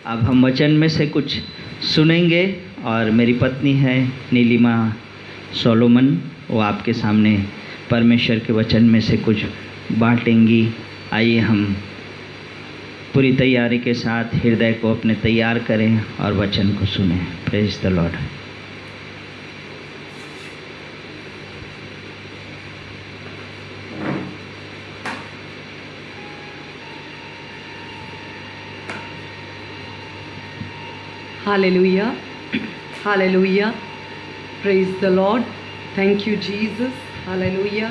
अब हम वचन में से कुछ सुनेंगे और मेरी पत्नी है नीलिमा सोलोमन, वो आपके सामने परमेश्वर के वचन में से कुछ बांटेंगी। आइए हम पूरी तैयारी के साथ हृदय को अपने तैयार करें और वचन को सुनें। Praise the Lord. Hallelujah. Hallelujah. Praise the Lord. Thank you, Jesus. Hallelujah.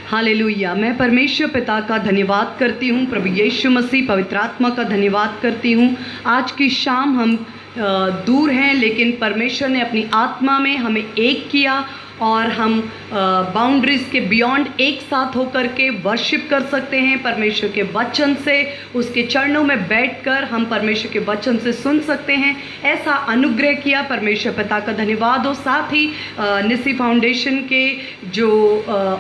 Hallelujah. मैं परमेश्वर पिता का धन्यवाद करती हूँ, प्रभु यीशु मसीह पवित्र आत्मा का धन्यवाद करती हूँ। आज की शाम हम दूर हैं, लेकिन परमेश्वर ने अपनी आत्मा में हमें एक किया और हम बाउंड्रीज़ के बियॉन्ड एक साथ होकर के वर्शिप कर सकते हैं। परमेश्वर के वचन से, उसके चरणों में बैठकर हम परमेश्वर के वचन से सुन सकते हैं। ऐसा अनुग्रह किया, परमेश्वर पिता का धन्यवाद हो। साथ ही निसी फाउंडेशन के जो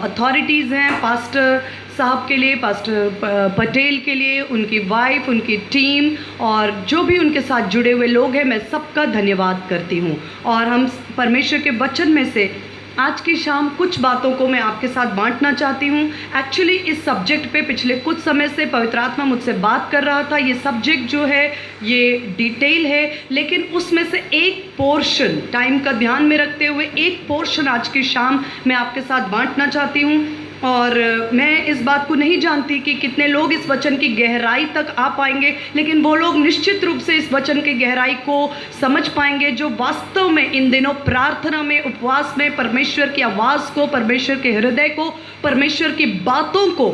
अथॉरिटीज़ हैं, पास्टर साहब के लिए, पास्टर पटेल के लिए, उनकी वाइफ, उनकी टीम और जो भी उनके साथ जुड़े हुए लोग हैं, मैं सबका धन्यवाद करती हूँ। और हम परमेश्वर के वचन में से आज की शाम कुछ बातों को मैं आपके साथ बांटना चाहती हूँ। एक्चुअली इस सब्जेक्ट पे पिछले कुछ समय से पवित्र आत्मा मुझसे बात कर रहा था। ये सब्जेक्ट जो है ये डिटेल है, लेकिन उसमें से एक पोर्शन, टाइम का ध्यान में रखते हुए एक पोर्शन आज की शाम मैं आपके साथ बांटना चाहती हूँ। और मैं इस बात को नहीं जानती कि कितने लोग इस वचन की गहराई तक आ पाएंगे, लेकिन वो लोग निश्चित रूप से इस वचन की गहराई को समझ पाएंगे जो वास्तव में इन दिनों प्रार्थना में, उपवास में परमेश्वर की आवाज़ को, परमेश्वर के हृदय को, परमेश्वर की बातों को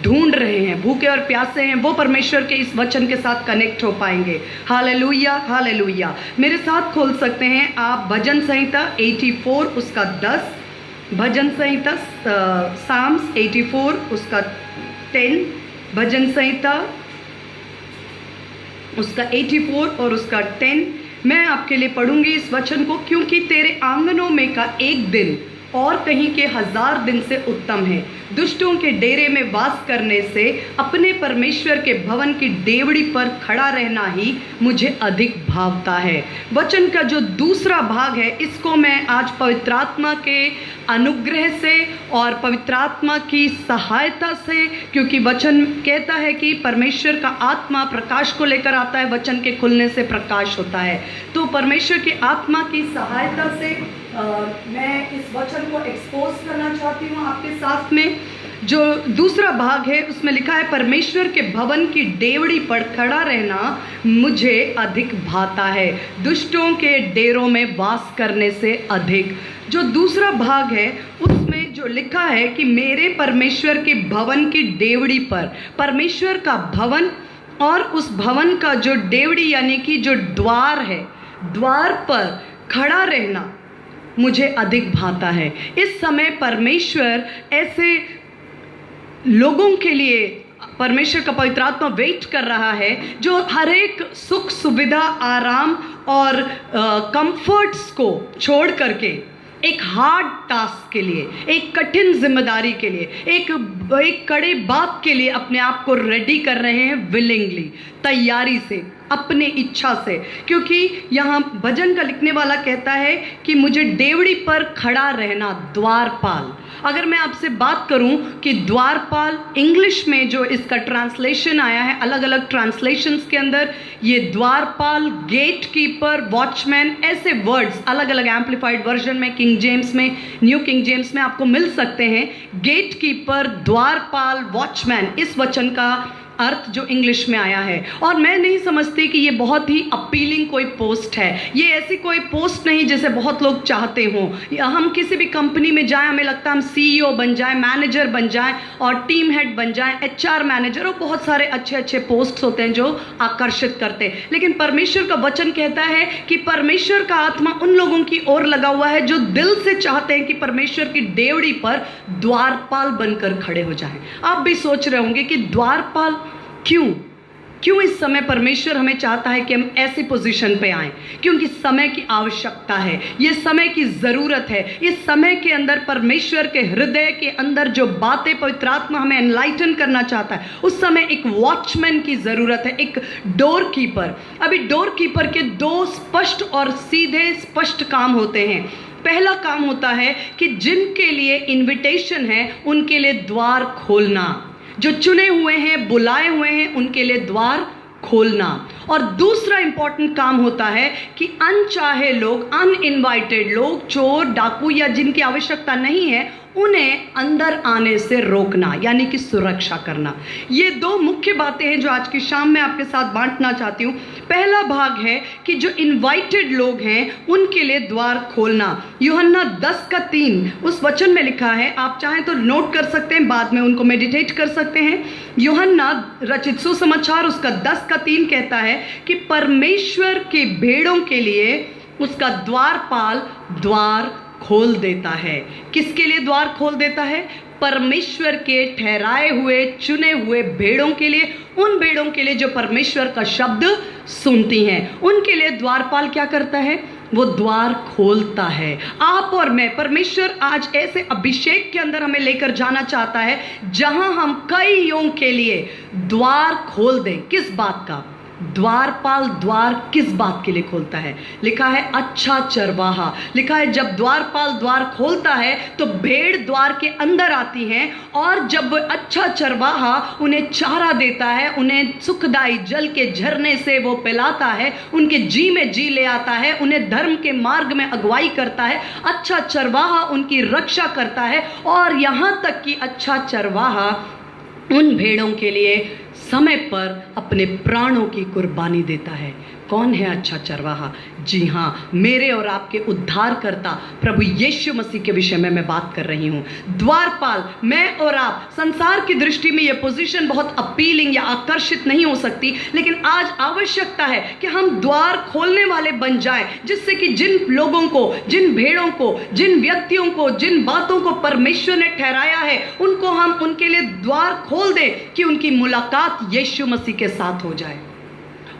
ढूंढ रहे हैं, भूखे और प्यासे हैं। वो परमेश्वर के इस वचन के साथ कनेक्ट हो पाएंगे। Hallelujah, hallelujah. मेरे साथ खोल सकते हैं आप भजन संहिता 84 उसका 10, भजन संहिता साम्स 84 उसका 10, भजन संहिता उसका 84 और उसका 10। मैं आपके लिए पढ़ूंगी इस वचन को। क्योंकि तेरे आंगनों में का एक दिन और कहीं के 1000 दिन से उत्तम है। दुष्टों के डेरे में वास करने से अपने परमेश्वर के भवन की डेवड़ी पर खड़ा रहना ही मुझे अधिक भावता है। वचन का जो दूसरा भाग है, इसको मैं आज पवित्र आत्मा के अनुग्रह से और पवित्र आत्मा की सहायता से, क्योंकि वचन कहता है कि परमेश्वर का आत्मा प्रकाश को लेकर आता है, वचन के खुलने से प्रकाश होता है। तो परमेश्वर की आत्मा की सहायता से मैं इस वचन को एक्सपोज करना चाहती हूँ आपके साथ में। जो दूसरा भाग है उसमें लिखा है, परमेश्वर के भवन की डेवड़ी पर खड़ा रहना मुझे अधिक भाता है, दुष्टों के डेरों में वास करने से अधिक। जो दूसरा भाग है उसमें जो लिखा है कि मेरे परमेश्वर के भवन की डेवड़ी पर, परमेश्वर का भवन और उस भवन का जो डेवड़ी यानी कि जो द्वार है, द्वार पर खड़ा रहना मुझे अधिक भाता है। इस समय परमेश्वर ऐसे लोगों के लिए, परमेश्वर का पवित्र आत्मा वेट कर रहा है जो हर एक सुख सुविधा, आराम और कंफर्ट्स को छोड़ करके एक हार्ड टास्क के लिए, एक कठिन जिम्मेदारी के लिए, एक कड़े बात के लिए अपने आप को रेडी कर रहे हैं, विलिंगली, तैयारी से, अपने इच्छा से। क्योंकि यहाँ भजन का लिखने वाला कहता है कि मुझे डेवड़ी पर खड़ा रहना, द्वारपाल। अगर मैं आपसे बात करूं कि द्वारपाल, इंग्लिश में जो इसका ट्रांसलेशन आया है, अलग अलग ट्रांसलेशंस के अंदर ये द्वारपाल, गेट कीपर, वॉचमैन, ऐसे वर्ड्स अलग अलग एम्पलीफाइड वर्जन में, किंग जेम्स में, न्यू किंग जेम्स में आपको मिल सकते हैं। गेट कीपर, द्वारपाल, वॉचमैन, इस वचन का अर्थ जो इंग्लिश में आया है। और मैं नहीं समझती कि ये बहुत ही अपीलिंग कोई पोस्ट है। ये ऐसी कोई पोस्ट नहीं जैसे बहुत लोग चाहते हों। हम किसी भी कंपनी में जाएं, हमें लगता है हम CEO बन जाएं, मैनेजर बन जाएं और टीम हेड बन जाएं, HR मैनेजर, और बहुत सारे अच्छे अच्छे पोस्ट होते हैं जो आकर्षित करते हैं। लेकिन परमेश्वर का वचन कहता है कि परमेश्वर का आत्मा उन लोगों की ओर लगा हुआ है जो दिल से चाहते हैं कि परमेश्वर की डेवड़ी पर द्वारपाल बनकर खड़े हो जाएं। आप भी सोच रहे होंगे कि द्वारपाल क्यों इस समय परमेश्वर हमें चाहता है कि हम ऐसी पोजीशन पे आएं? क्योंकि समय की आवश्यकता है, ये समय की ज़रूरत है। इस समय के अंदर परमेश्वर के हृदय के अंदर जो बातें पवित्र आत्मा हमें एनलाइटन करना चाहता है, उस समय एक वॉचमैन की ज़रूरत है, एक डोर कीपर। अभी डोर कीपर के दो स्पष्ट और सीधे स्पष्ट काम होते हैं। पहला काम होता है कि जिनके लिए इनविटेशन है उनके लिए द्वार खोलना, जो चुने हुए हैं, बुलाए हुए हैं, उनके लिए द्वार खोलना। और दूसरा इंपॉर्टेंट काम होता है कि अनचाहे लोग, अनइनवाइटेड लोग, चोर, डाकू या जिनकी आवश्यकता नहीं है, उन्हें अंदर आने से रोकना, यानी कि सुरक्षा करना। ये दो मुख्य बातें हैं जो आज की शाम में आपके साथ बांटना चाहती हूँ। पहला भाग है कि जो इनवाइटेड लोग हैं उनके लिए द्वार खोलना। यूहन्ना 10:3 उस वचन में लिखा है, आप चाहें तो नोट कर सकते हैं, बाद में उनको मेडिटेट कर सकते हैं। यूहन्ना रचित सुसमाचार उसका 10:3 कहता है कि परमेश्वर की भेड़ों के लिए उसका द्वारपाल द्वार खोल देता है। किसके लिए द्वार खोल देता है? परमेश्वर के ठहराए हुए, चुने हुए भेड़ों के लिए, उन भेड़ों के लिए जो परमेश्वर का शब्द सुनती हैं। उनके लिए द्वारपाल क्या करता है? वो द्वार खोलता है। आप और मैं, परमेश्वर आज ऐसे अभिषेक के अंदर हमें लेकर जाना चाहता है जहां हम कईयों के लिए द्वार खोल दें। किस बात का? द्वारपाल द्वार किस बात के लिए खोलता है? लिखा है अच्छा चरवाहा। लिखा है जब द्वारपाल द्वार खोलता है तो भेड़ द्वार के अंदर आती हैं, और जब वो अच्छा चरवाहा उन्हें चारा देता है, उन्हें सुखदाई जल के झरने से वो पिलाता है, उनके जी में जी ले आता है, उन्हें धर्म के मार्ग में अगुवाई करता है। अच्छा चरवाहा उनकी रक्षा करता है, और यहाँ तक कि अच्छा चरवाहा उन भेड़ों के लिए समय पर अपने प्राणों की कुर्बानी देता है। कौन है अच्छा चरवाहा? जी हाँ, मेरे और आपके उद्धारकर्ता प्रभु यीशु मसीह के विषय में मैं बात कर रही हूँ। द्वारपाल, मैं और आप, संसार की दृष्टि में यह पोजीशन बहुत अपीलिंग या आकर्षित नहीं हो सकती, लेकिन आज आवश्यकता है कि हम द्वार खोलने वाले बन जाएं, जिससे कि जिन लोगों को, जिन भेड़ों को, जिन व्यक्तियों को, जिन बातों को परमेश्वर ने ठहराया है, उनको हम उनके लिए द्वार खोल दें कि उनकी मुलाकात यीशु मसीह के साथ हो जाए।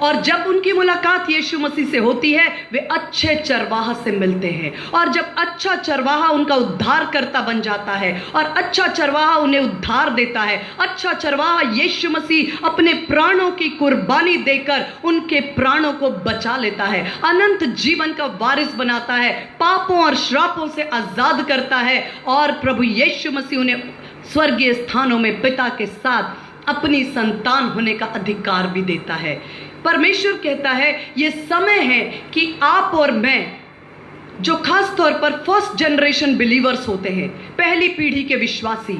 और जब उनकी मुलाकात यीशु मसीह से होती है, वे अच्छे चरवाहा से मिलते हैं, और जब अच्छा चरवाहा उनका उद्धारकर्ता बन जाता है और अच्छा चरवाहा उन्हें उद्धार देता है, अच्छा चरवाहा यीशु मसीह अपने प्राणों की कुर्बानी देकर उनके प्राणों को बचा लेता है, अनंत जीवन का वारिस बनाता है, पापों और श्रापों से आजाद करता है, और प्रभु यीशु मसीह उन्हें स्वर्गीय स्थानों में पिता के साथ अपनी संतान होने का अधिकार भी देता है। परमेश्वर कहता है ये समय है कि आप और मैं, जो खास तौर पर फर्स्ट जनरेशन बिलीवर्स होते हैं, पहली पीढ़ी के विश्वासी,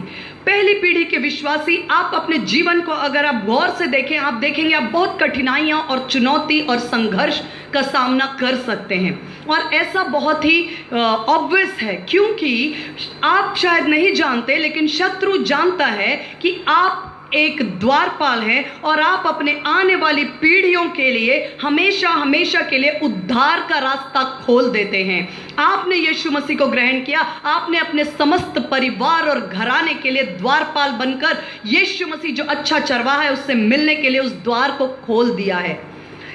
पहली पीढ़ी के विश्वासी, आप अपने जीवन को अगर आप गौर से देखें, आप देखेंगे आप बहुत कठिनाइयां और चुनौती और संघर्ष का सामना कर सकते हैं। और ऐसा बहुत ही ऑब्वियस है, क्योंकि आप शायद नहीं जानते, लेकिन शत्रु जानता है कि आप एक द्वारपाल है, और आप अपने आने वाली पीढ़ियों के लिए हमेशा हमेशा के लिए उद्धार का रास्ता खोल देते हैं। आपने यीशु मसीह को ग्रहण किया, आपने अपने समस्त परिवार और घराने के लिए द्वारपाल बनकर यीशु मसीह जो अच्छा चरवाहा है उससे मिलने के लिए उस द्वार को खोल दिया है।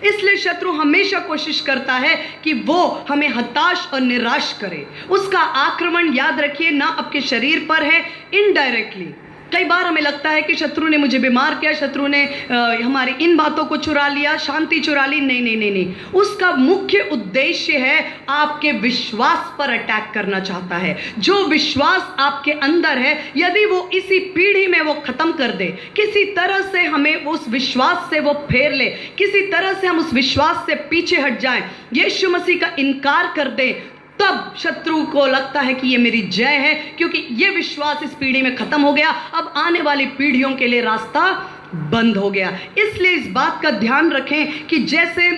इसलिए शत्रु हमेशा कोशिश करता है कि वो हमें हताश और निराश करे। उसका आक्रमण, याद रखिए, ना आपके शरीर पर है, इनडायरेक्टली। कई बार हमें लगता है कि शत्रु ने मुझे बीमार किया, शत्रु ने हमारी इन बातों को चुरा लिया, शांति चुरा ली। नहीं नहीं नहीं नहीं, उसका मुख्य उद्देश्य है आपके विश्वास पर अटैक करना चाहता है। जो विश्वास आपके अंदर है, यदि वो इसी पीढ़ी में वो खत्म कर दे, किसी तरह से हमें उस विश्वास से वो फेर ले, किसी तरह से हम उस विश्वास से पीछे हट जाएं, यीशु मसीह का इनकार कर दें, तब शत्रु को लगता है कि ये मेरी जय है, क्योंकि ये विश्वास इस पीढ़ी में खत्म हो गया, अब आने वाली पीढ़ियों के लिए रास्ता बंद हो गया। इसलिए इस बात का ध्यान रखें कि जैसे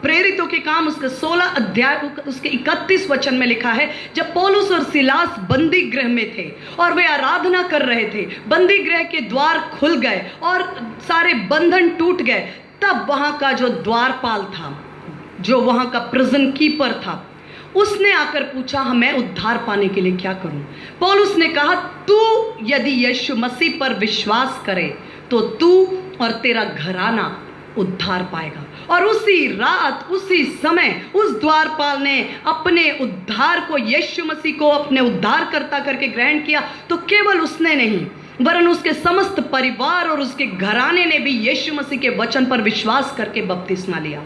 प्रेरितों के काम उसके 16 अध्याय उसके 31 वचन में लिखा है, जब पौलुस और सिलास बंदी गृह में थे और वे आराधना कर रहे थे, बंदी गृह के द्वार खुल गए और सारे बंधन टूट गए, तब वहां का जो द्वारपाल था, जो वहां का प्रिजन कीपर था, उसने आकर पूछा, मैं उद्धार पाने के लिए क्या करूं? पौलुस ने कहा, तू यदि यीशु मसीह पर विश्वास करे तो तू और तेरा घराना उद्धार पाएगा। और उसी रात, उसी समय उस द्वारपाल ने अपने उद्धार को, यीशु मसीह को अपने उद्धारकर्ता करके ग्रहण किया। तो केवल उसने नहीं, वरन उसके समस्त परिवार और उसके घराने ने भी यीशु मसीह के वचन पर विश्वास करके बपतिस्मा लिया।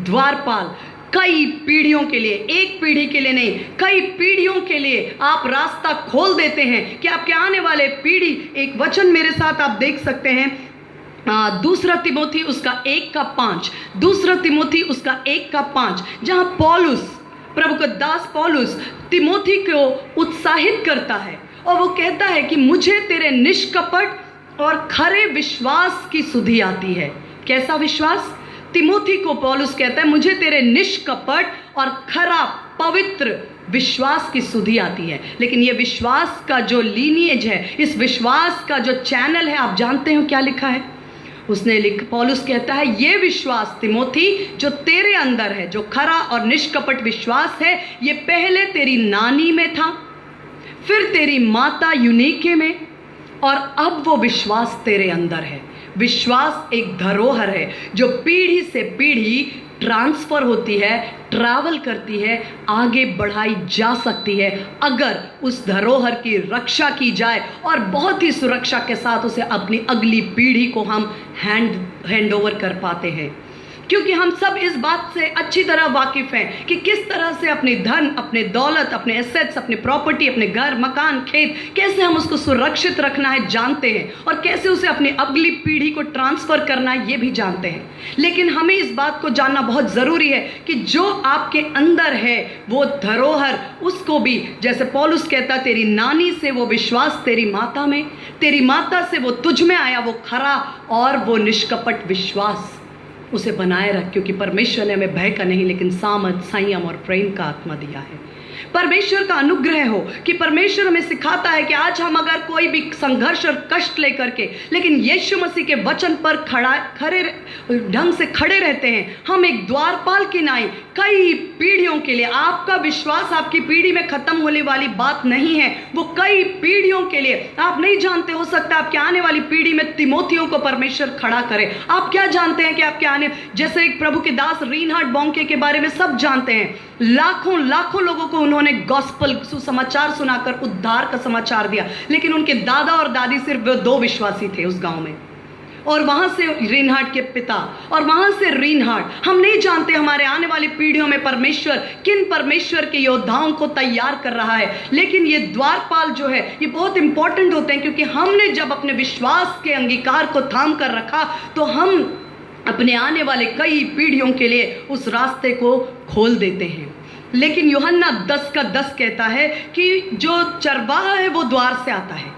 द्वारपाल कई पीढ़ियों के लिए, एक पीढ़ी के लिए नहीं, कई पीढ़ियों के लिए आप रास्ता खोल देते हैं कि आपके आने वाले पीढ़ी, एक वचन मेरे साथ आप देख सकते हैं, दूसरा तिमोथी उसका 1:5, दूसरा तिमोथी उसका 1:5, जहां पौलुस, प्रभु का दास पौलुस तिमोथी को उत्साहित करता है और वो कहता है कि मुझे तेरे निष्कपट और खरे विश्वास की सुधि आती है। कैसा विश्वास? तिमोथी को पौलुस कहता है मुझे तेरे निष्कपट और खरा पवित्र विश्वास की सुधि आती है। लेकिन ये विश्वास का जो लीनिएज है, इस विश्वास का जो चैनल है, आप जानते हो क्या लिखा है? उसने पौलुस कहता है ये विश्वास तिमोथी जो तेरे अंदर है, जो खरा और निष्कपट विश्वास है, ये पहले तेरी नानी में था, फिर तेरी माता यूनीके में, और अब वो विश्वास तेरे अंदर है। विश्वास एक धरोहर है जो पीढ़ी से पीढ़ी ट्रांसफर होती है, ट्रैवल करती है, आगे बढ़ाई जा सकती है अगर उस धरोहर की रक्षा की जाए और बहुत ही सुरक्षा के साथ उसे अपनी अगली पीढ़ी को हम हैंड ओवर कर पाते हैं। क्योंकि हम सब इस बात से अच्छी तरह वाकिफ हैं कि किस तरह से अपने धन, अपने दौलत, अपने एसेट्स, अपने प्रॉपर्टी, अपने घर, मकान, खेत, कैसे हम उसको सुरक्षित रखना है जानते हैं, और कैसे उसे अपनी अगली पीढ़ी को ट्रांसफर करना है ये भी जानते हैं। लेकिन हमें इस बात को जानना बहुत ज़रूरी है कि जो आपके अंदर है वो धरोहर, उसको भी, जैसे पौलुस कहता, तेरी नानी से वो विश्वास तेरी माता में, तेरी माता से वो तुझ में आया, वो खरा और वो निष्कपट विश्वास उसे बनाए रख, क्योंकि परमेश्वर ने हमें भय का नहीं लेकिन सामर्थ, संयम और प्रेम का आत्मा दिया है। परमेश्वर का अनुग्रह हो कि परमेश्वर हमें सिखाता है कि आज हम अगर कोई भी संघर्ष और कष्ट लेकर के, लेकिन यीशु मसीह के वचन पर खड़े ढंग से खड़े रहते हैं, हम एक द्वारपाल की नाई कई पीढ़ियों के लिए, आपका विश्वास आपकी पीढ़ी में खत्म होने वाली बात नहीं है, वो कई पीढ़ियों के लिए, आप नहीं जानते, हो सकता है आपके आने वाली पीढ़ी में तिमोथियों को परमेश्वर खड़ा करे। आप क्या जानते हैं कि आपके आने, जैसे एक प्रभु के दास रीनहार्ड बॉन्के के बारे में सब जानते हैं, लाखों लाखों लोगों को उन्होंने गॉस्पल, सुसमाचार सुनाकर उद्धार का समाचार दिया, लेकिन उनके दादा और दादी सिर्फ 2 विश्वासी थे उस गांव में, और वहां से रीनहार्ड के पिता, और वहां से रीनहार्ड। हम नहीं जानते हमारे आने वाली पीढ़ियों में परमेश्वर किन परमेश्वर के योद्धाओं को तैयार कर रहा है, लेकिन ये द्वारपाल जो है ये बहुत इंपॉर्टेंट होते हैं, क्योंकि हमने जब अपने विश्वास के अंगीकार को थाम कर रखा तो हम अपने आने वाले कई पीढ़ियों के लिए उस रास्ते को खोल देते हैं। लेकिन यूहन्ना 10:10 कहता है कि जो चरवाहा है वो द्वार से आता है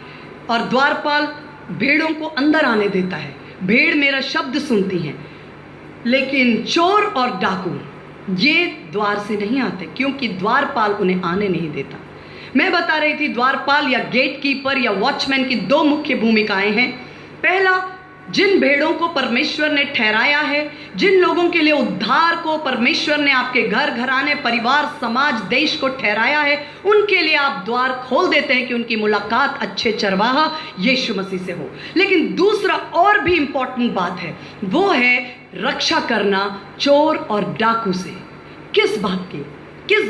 और द्वारपाल भेड़ों को अंदर आने देता है। भेड़ मेरा शब्द सुनती हैं, लेकिन चोर और डाकू ये द्वार से नहीं आते, क्योंकि द्वारपाल उन्हें आने नहीं देता। मैं बता रही थी द्वारपाल या गेट कीपर या वॉचमैन की 2 मुख्य भूमिकाएं हैं। पहला, जिन भेड़ों को परमेश्वर ने ठहराया है, जिन लोगों के लिए उद्धार को परमेश्वर ने आपके घर, घराने, परिवार, समाज, देश को ठहराया है, उनके लिए आप द्वार खोल देते हैं कि उनकी मुलाकात अच्छे चरवाहा यीशु मसीह से हो। लेकिन दूसरा और भी इंपॉर्टेंट बात है, वो है रक्षा करना चोर और डाकू से। किस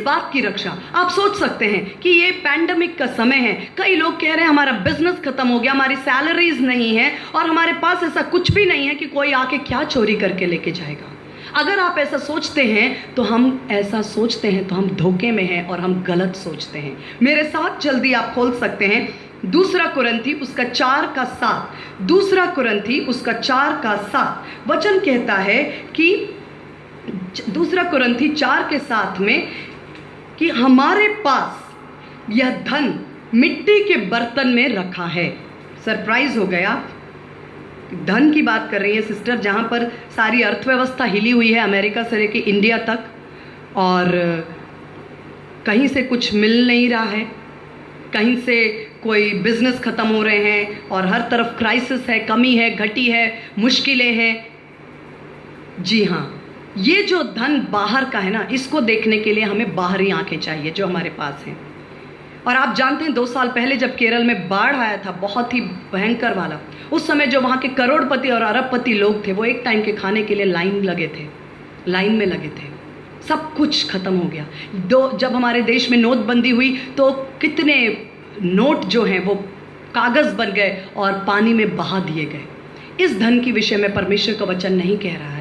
बात की रक्षा? आप सोच सकते हैं कि ये पैंडेमिक का समय है, कई लोग कह रहे हैं हमारा बिजनेस खत्म हो गया, हमारी सैलरीज नहीं है और हमारे पास ऐसा कुछ भी नहीं है कि कोई आके क्या चोरी करके लेके जाएगा। अगर आप ऐसा सोचते हैं तो हम धोखे में हैं और हम गलत सोचते हैं। मेरे साथ जल्दी आप खोल सकते हैं 2 कुरिन्थी उसका 4:7। 2 कुरिन्थी उसका 4:7 वचन कहता है कि 2 कुरिन्थी 4:7 में कि हमारे पास यह धन मिट्टी के बर्तन में रखा है। सरप्राइज हो गया, धन की बात कर रही है सिस्टर, जहाँ पर सारी अर्थव्यवस्था हिली हुई है, अमेरिका से लेकर इंडिया तक, और कहीं से कुछ मिल नहीं रहा है, कहीं से कोई बिजनेस खत्म हो रहे हैं और हर तरफ क्राइसिस है, कमी है, घटी है, मुश्किलें हैं। जी हाँ, ये जो धन बाहर का है ना, इसको देखने के लिए हमें बाहरी आंखें चाहिए जो हमारे पास हैं। और आप जानते हैं 2 साल पहले जब केरल में बाढ़ आया था, बहुत ही भयंकर वाला, उस समय जो वहाँ के करोड़पति और अरबपति लोग थे वो एक टाइम के खाने के लिए लाइन में लगे थे। सब कुछ खत्म हो गया। जब हमारे देश में नोटबंदी हुई तो कितने नोट जो हैं वो कागज़ बन गए और पानी में बहा दिए गए। इस धन के विषय में परमेश्वर का वचन नहीं कह रहा है।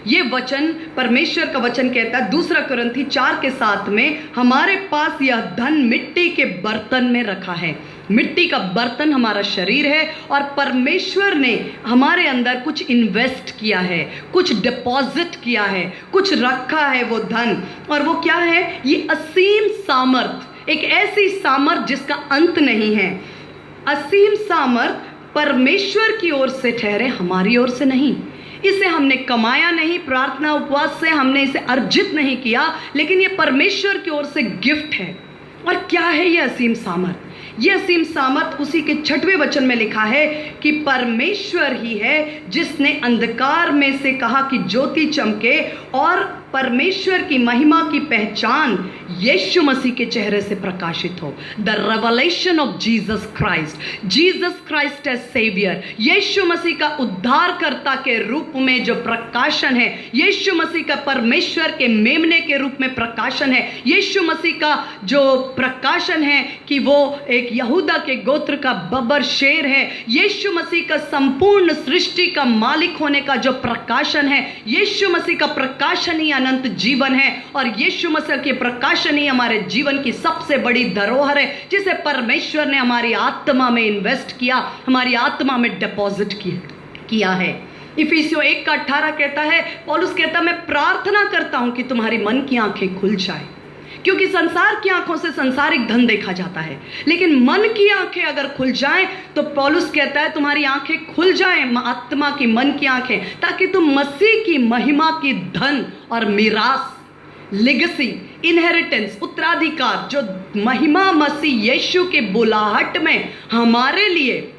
ये वचन, परमेश्वर का वचन कहता है 2 कुरिन्थी 4:7 में, हमारे पास यह धन मिट्टी के बर्तन में रखा है। मिट्टी का बर्तन हमारा शरीर है और परमेश्वर ने हमारे अंदर कुछ इन्वेस्ट किया है, कुछ डिपॉजिट किया है, कुछ रखा है वो धन। और वो क्या है? ये असीम सामर्थ, एक ऐसी सामर्थ जिसका अंत नहीं है। असीम सामर्थ परमेश्वर की ओर से ठहरे, हमारी ओर से नहीं। इसे हमने कमाया नहीं, प्रार्थना उपवास से हमने इसे अर्जित नहीं किया, लेकिन ये परमेश्वर की ओर से गिफ्ट है। और क्या है ये असीम सामर्थ? ये असीम सामर्थ उसी के 6वें वचन में लिखा है कि परमेश्वर ही है जिसने अंधकार में से कहा कि ज्योति चमके, और परमेश्वर की महिमा की पहचान यीशु मसीह के चेहरे से प्रकाशित हो। The revelation of Jesus Christ as saviour, Yeshu Masih का उद्धारकर्ता के रूप में जो प्रकाशन है, यीशु मसीह का परमेश्वर के मेमने के रूप में प्रकाशन है, यीशु मसीह का जो प्रकाशन है कि वो एक यहूदा के गोत्र का बब्बर शेर है, यीशु मसीह का संपूर्ण सृष्टि का मालिक होने का जो प्रकाशन है, यीशु मसीह का प्रकाशन ही अनंत जीवन है। और यीशु मसीह के प्रकाशन ही हमारे जीवन की सबसे बड़ी धरोहर है, जिसे परमेश्वर ने हमारी आत्मा में इन्वेस्ट किया, हमारी आत्मा में डिपॉजिट किया है। इफिसियों 1:18 कहता है, पौलुस कहता है, मैं प्रार्थना करता हूं कि तुम्हारी मन की आंखें खुल जाए, क्योंकि संसार की आंखों से संसारिक धन देखा जाता है, लेकिन मन की आंखें अगर खुल जाएं तो पौलुस कहता है तुम्हारी आंखें खुल जाएं, आत्मा की, मन की आंखें, ताकि तुम मसीह की महिमा की धन और मिरास, लेगेसी, इनहेरिटेंस, उत्तराधिकार, जो महिमा मसीह यीशु के बुलाहट में हमारे लिए,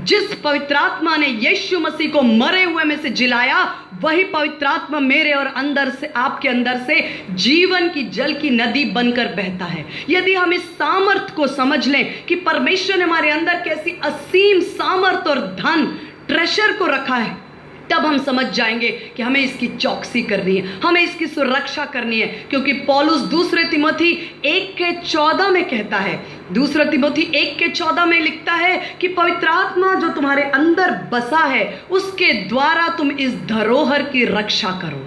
जिस पवित्र आत्मा ने यीशु मसीह को मरे हुए में से जिलाया, वही पवित्र आत्मा मेरे और अंदर से, आपके अंदर से जीवन की जल की नदी बनकर बहता है। यदि हम इस सामर्थ को समझ लें कि परमेश्वर ने हमारे अंदर कैसी असीम सामर्थ और धन, ट्रेजर को रखा है, तब हम समझ जाएंगे कि हमें इसकी चौकसी करनी है, हमें इसकी सुरक्षा करनी है। क्योंकि पौलुस 2 तिमोथी 1:14 में कहता है, 2 तिमोथी 1:14 में लिखता है कि पवित्र आत्मा जो तुम्हारे अंदर बसा है, उसके द्वारा तुम इस धरोहर की रक्षा करो,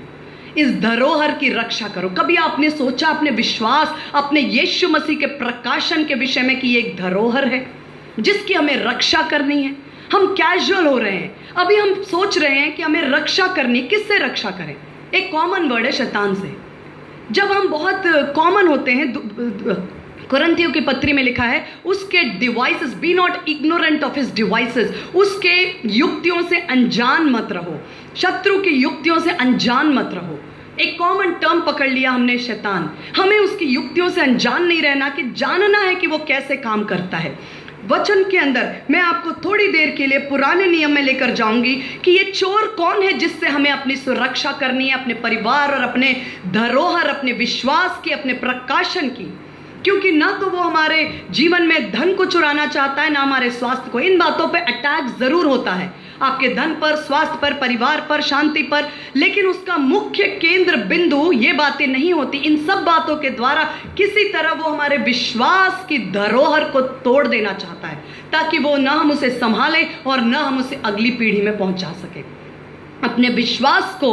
इस धरोहर की रक्षा करो। कभी आपने सोचा अपने विश्वास, अपने यीशु मसीह के प्रकाशन के विषय में कि ये एक धरोहर है जिसकी हमें रक्षा करनी है? हम कैजुअल हो रहे हैं, अभी हम सोच रहे हैं कि हमें रक्षा करनी, किससे रक्षा करें? एक कॉमन वर्ड है शैतान से। जब हम बहुत कॉमन होते हैं, कुरिन्थियों की पत्री में लिखा है, उसके devices, be not ignorant of his devices, उसके युक्तियों से अनजान मत रहो, शत्रु की युक्तियों से अनजान मत रहो। एक कॉमन टर्म पकड़ लिया हमने, शैतान। हमें उसकी युक्तियों से अनजान नहीं रहना, कि जानना है कि वो कैसे काम करता है। वचन के अंदर मैं आपको थोड़ी देर के लिए पुराने नियम में लेकर जाऊंगी कि ये चोर कौन है जिससे हमें अपनी सुरक्षा करनी है, अपने परिवार और अपने धरोहर, अपने विश्वास की, अपने प्रकाशन की। क्योंकि ना तो वो हमारे जीवन में धन को चुराना चाहता है, ना हमारे स्वास्थ्य को। इन बातों पे अटैक जरूर होता है, आपके धन पर, स्वास्थ्य पर, परिवार पर, शांति पर, लेकिन उसका मुख्य केंद्र बिंदु ये बातें नहीं होती। इन सब बातों के द्वारा किसी तरह वो हमारे विश्वास की धरोहर को तोड़ देना चाहता है, ताकि वो ना हम उसे संभाले और ना हम उसे अगली पीढ़ी में पहुंचा सके। अपने विश्वास को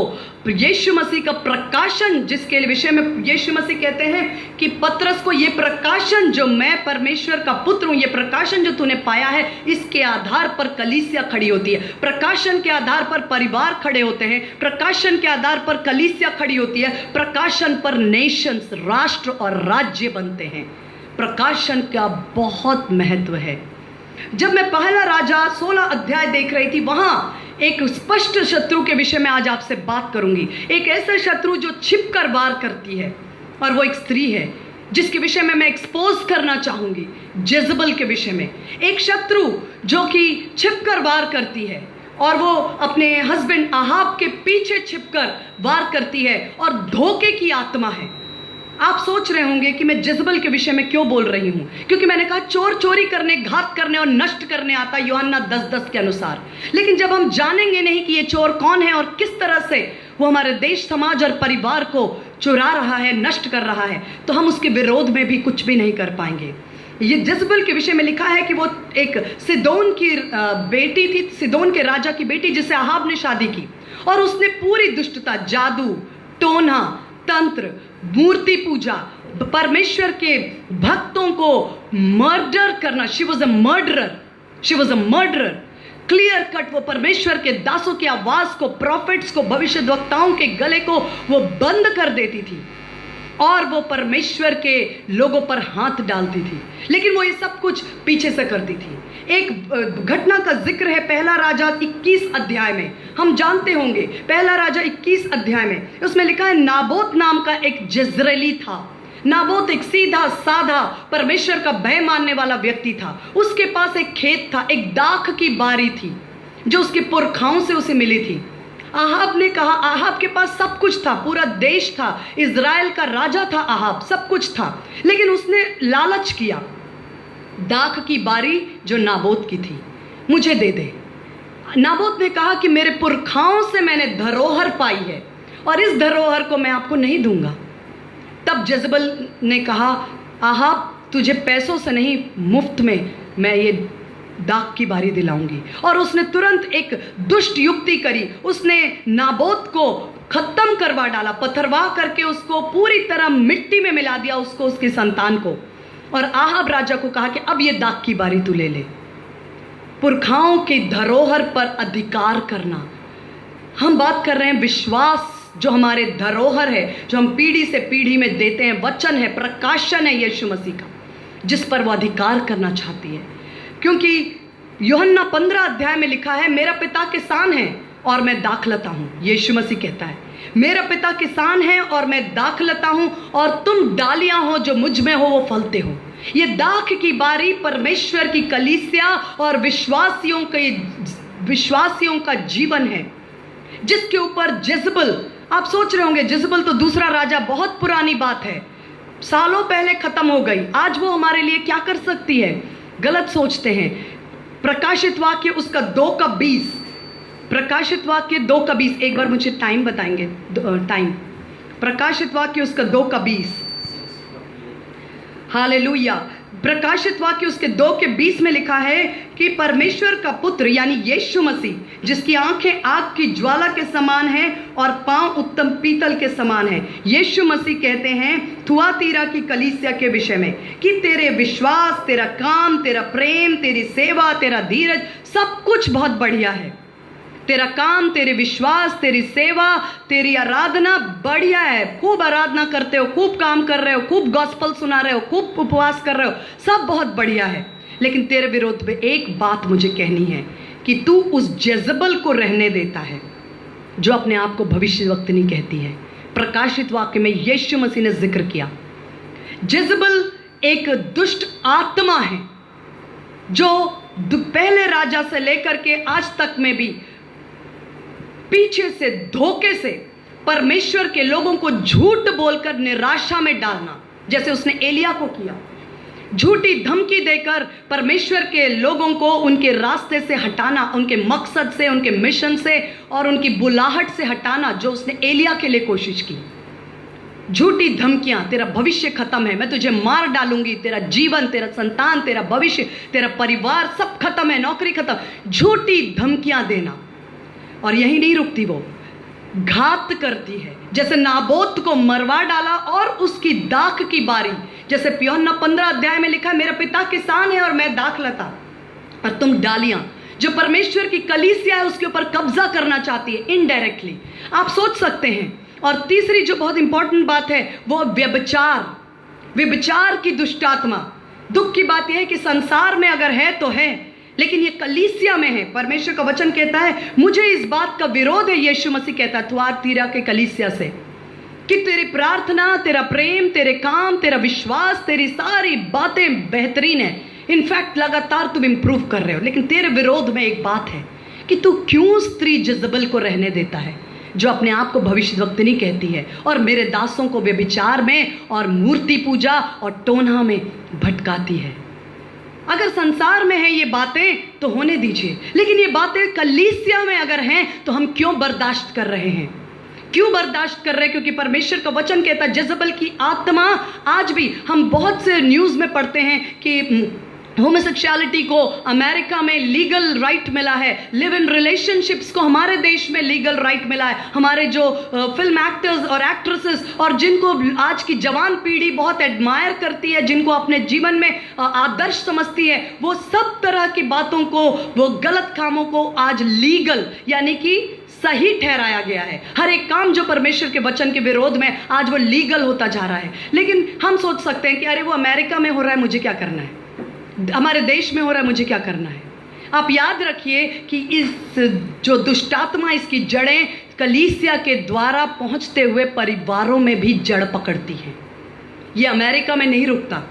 यीशु मसीह का प्रकाशन, जिसके विषय में यीशु मसीह कहते हैं कि पतरस को, ये प्रकाशन जो मैं परमेश्वर का पुत्र हूं, ये प्रकाशन जो तूने पाया है, इसके आधार पर कलीसिया खड़ी होती है। प्रकाशन के आधार पर परिवार खड़े होते हैं, प्रकाशन के आधार पर कलीसिया खड़ी होती है, प्रकाशन पर नेशंस, राष्ट्र और राज्य बनते हैं। प्रकाशन का बहुत महत्व है। जब मैं पहला राजा 16 अध्याय देख रही थी, वहां एक स्पष्ट शत्रु के विषय में आज आपसे बात करूंगी। एक ऐसा शत्रु जो छिपकर वार करती है, और वो एक स्त्री है जिसके विषय में मैं एक्सपोज करना चाहूंगी, जेजबल के विषय में। एक शत्रु जो कि छिपकर वार करती है, और वो अपने हस्बैंड अहाब के पीछे छिपकर वार करती है, और धोखे की आत्मा है। आप सोच रहे होंगे कि मैं जज़बल के विषय में क्यों बोल रही हूं, क्योंकि मैंने कहा चोर चोरी करने, घात करने और नष्ट करने आता यूहन्ना 10:10 के अनुसार। लेकिन जब हम जानेंगे नहीं कि ये चोर कौन है और किस तरह से वो हमारे देश, समाज और परिवार को चुरा रहा है, नष्ट कर रहा है, तो हम उसके विरोध में भी कुछ भी नहीं कर पाएंगे। ये जज़बल के विषय में लिखा है कि वो एक सिदोन की बेटी थी, सिदोन के राजा की बेटी, जिसे अहाब ने शादी की, और उसने पूरी दुष्टता, जादू, टोना, तंत्र, मूर्ति पूजा, परमेश्वर के भक्तों को मर्डर करना। She was a murderer. Clear cut वो परमेश्वर के दासों की आवाज को, प्रॉफिट्स को, भविष्यद्वक्ताओं के गले को वो बंद कर देती थी और वो परमेश्वर के लोगों पर हाथ डालती थी। लेकिन वो ये सब कुछ पीछे से करती थी। एक घटना का जिक्र है पहला राजा 21 अध्याय में, हम जानते होंगे पहला राजा 21 अध्याय में, उसमें लिखा है नाबोत नाम का एक जज़रेली था। नाबोत एक सीधा साधा परमेश्वर का भय मानने वाला व्यक्ति था। उसके पास एक खेत था, एक दाख की बारी थी जो उसके पुरखाओं से उसे मिली थी। आहाब ने कहा, आहाब के पास सब कुछ था, पूरा देश था, इज़राइल का राजा था आहाब, सब कुछ था, लेकिन उसने लालच किया। दाख की बारी जो नाबोत की थी मुझे दे दे। नाबोत ने कहा कि मेरे पुरखाओं से मैंने धरोहर पाई है और इस धरोहर को मैं आपको नहीं दूंगा। तब जज़बल ने कहा, आहाब तुझे पैसों से नहीं, मुफ्त में मैं ये दाख की बारी दिलाऊंगी। और उसने तुरंत एक दुष्ट युक्ति करी, उसने नाबोत को खत्म करवा डाला, पथरवाह करके उसको पूरी तरह मिट्टी में मिला दिया, उसको, उसकी संतान को। और आहाब राजा को कहा कि अब ये दाख की बारी तू ले ले। पुरखाओं की धरोहर पर अधिकार करना, हम बात कर रहे हैं विश्वास, जो हमारे धरोहर है, जो हम पीढ़ी से पीढ़ी में देते हैं, वचन है, प्रकाशन है यीशु मसीह का, जिस पर वो अधिकार करना चाहती है। क्योंकि यूहन्ना 15 अध्याय में लिखा है, मेरा पिता किसान है और मैं दाखलता हूँ। यीशु मसीह कहता है, मेरा पिता किसान है और मैं दाखलता हूँ और तुम डालियां हो, जो मुझ में हो वो फलते हो। ये दाख की बारी परमेश्वर की कलीसिया और विश्वासियों का जीवन है, जिसके ऊपर जज़बल, आप सोच रहे होंगे जज़बल तो दूसरा राजा, बहुत पुरानी बात है, सालों पहले खत्म हो गई, आज वो हमारे लिए क्या कर सकती है? गलत सोचते हैं। प्रकाशित वाक्य उसका 2:20, प्रकाशित वाक्य 2:20, एक बार मुझे टाइम बताएंगे, टाइम, प्रकाशित वाक्य उसका 2:20, हालेलुया। प्रकाशित वाक्य उसके 2:20 में लिखा है कि परमेश्वर का पुत्र यानी यीशु मसीह, जिसकी आंखें आग की ज्वाला के समान हैं और पांव उत्तम पीतल के समान हैं, यीशु मसीह कहते हैं थुआतीरा की कलीसिया के विषय में कि तेरे विश्वास, तेरा काम, तेरा प्रेम, तेरी सेवा, तेरा धीरज, सब कुछ बहुत बढ़िया है। तेरा काम, तेरे विश्वास, तेरी सेवा, तेरी आराधना बढ़िया है, खूब आराधना करते हो, खूब काम कर रहे हो, खूब गॉस्पल सुना रहे हो, खूब उपवास कर रहे हो, सब बहुत बढ़िया है। लेकिन तेरे विरोध में एक बात मुझे कहनी है कि तू उस जज़बल को रहने देता है जो अपने आप को भविष्यवक्तनी कहती है। प्रकाशित वाक्य में यीशु मसीह ने जिक्र किया, जज़बल एक दुष्ट आत्मा है जो पहले राजा से लेकर के आज तक में भी पीछे से, धोखे से परमेश्वर के लोगों को झूठ बोलकर निराशा में डालना, जैसे उसने एलिया को किया, झूठी धमकी देकर परमेश्वर के लोगों को उनके रास्ते से हटाना, उनके मकसद से, उनके मिशन से और उनकी बुलाहट से हटाना, जो उसने एलिया के लिए कोशिश की। झूठी धमकियां, तेरा भविष्य खत्म है, मैं तुझे मार डालूंगी, तेरा जीवन, तेरा संतान, तेरा भविष्य, तेरा परिवार सब खत्म है, नौकरी खत्म, झूठी धमकियां देना। और यही नहीं रुकती, वो घात करती है, जैसे नाबोत को मरवा डाला और उसकी दाख की बारी, जैसे यूहन्ना 15 अध्याय में लिखा है, मेरा पिता किसान है और मैं दाखलता, और तुम डालियां, जो परमेश्वर की कलीसिया है उसके ऊपर कब्जा करना चाहती है इनडायरेक्टली, आप सोच सकते हैं। और तीसरी जो बहुत इंपॉर्टेंट बात है वो व्यभिचार की दुष्टात्मा। दुख की बात यह है कि संसार में अगर है तो है, लेकिन ये कलीसिया में है। परमेश्वर का वचन कहता है, मुझे इस बात का विरोध है, यीशु मसीह कहता है थुआतीरा के कलीसिया से, कि तेरी प्रार्थना, तेरा प्रेम, तेरे काम, तेरा विश्वास, तेरी सारी बातें बेहतरीन है, इनफैक्ट लगातार तुम इंप्रूव कर रहे हो, लेकिन तेरे विरोध में एक बात है कि तू क्यों स्त्री जज़बल को रहने देता है, जो अपने आप को भविष्यवक्तिनी कहती है और मेरे दासों को व्यभिचार में और मूर्ति पूजा और टोना में भटकाती है। अगर संसार में है ये बातें तो होने दीजिए, लेकिन ये बातें कलीसिया में अगर हैं तो हम क्यों बर्दाश्त कर रहे हैं? क्यों बर्दाश्त कर रहे हैं? क्योंकि परमेश्वर का वचन कहता है जेजबेल की आत्मा, आज भी हम बहुत से न्यूज़ में पढ़ते हैं कि होमोसेक्सुअलिटी को अमेरिका में लीगल राइट मिला है, लिव इन रिलेशनशिप्स को हमारे देश में लीगल राइट मिला है। हमारे जो फिल्म एक्टर्स और एक्ट्रेसेस और जिनको आज की जवान पीढ़ी बहुत एडमायर करती है, जिनको अपने जीवन में आदर्श समझती है, वो सब तरह की बातों को, वो गलत कामों को आज लीगल यानी कि सही ठहराया गया है। हर एक काम जो परमेश्वर के वचन के विरोध में आज वो लीगल होता जा रहा है। लेकिन हम सोच सकते हैं कि अरे वो अमेरिका में हो रहा है, मुझे क्या करना है, हमारे देश में हो रहा है, मुझे क्या करना है। आप याद रखिए कि इस जो दुष्टात्मा, इसकी जड़ें कलीसिया के द्वारा पहुंचते हुए परिवारों में भी जड़ पकड़ती हैं। ये अमेरिका में नहीं रुकता।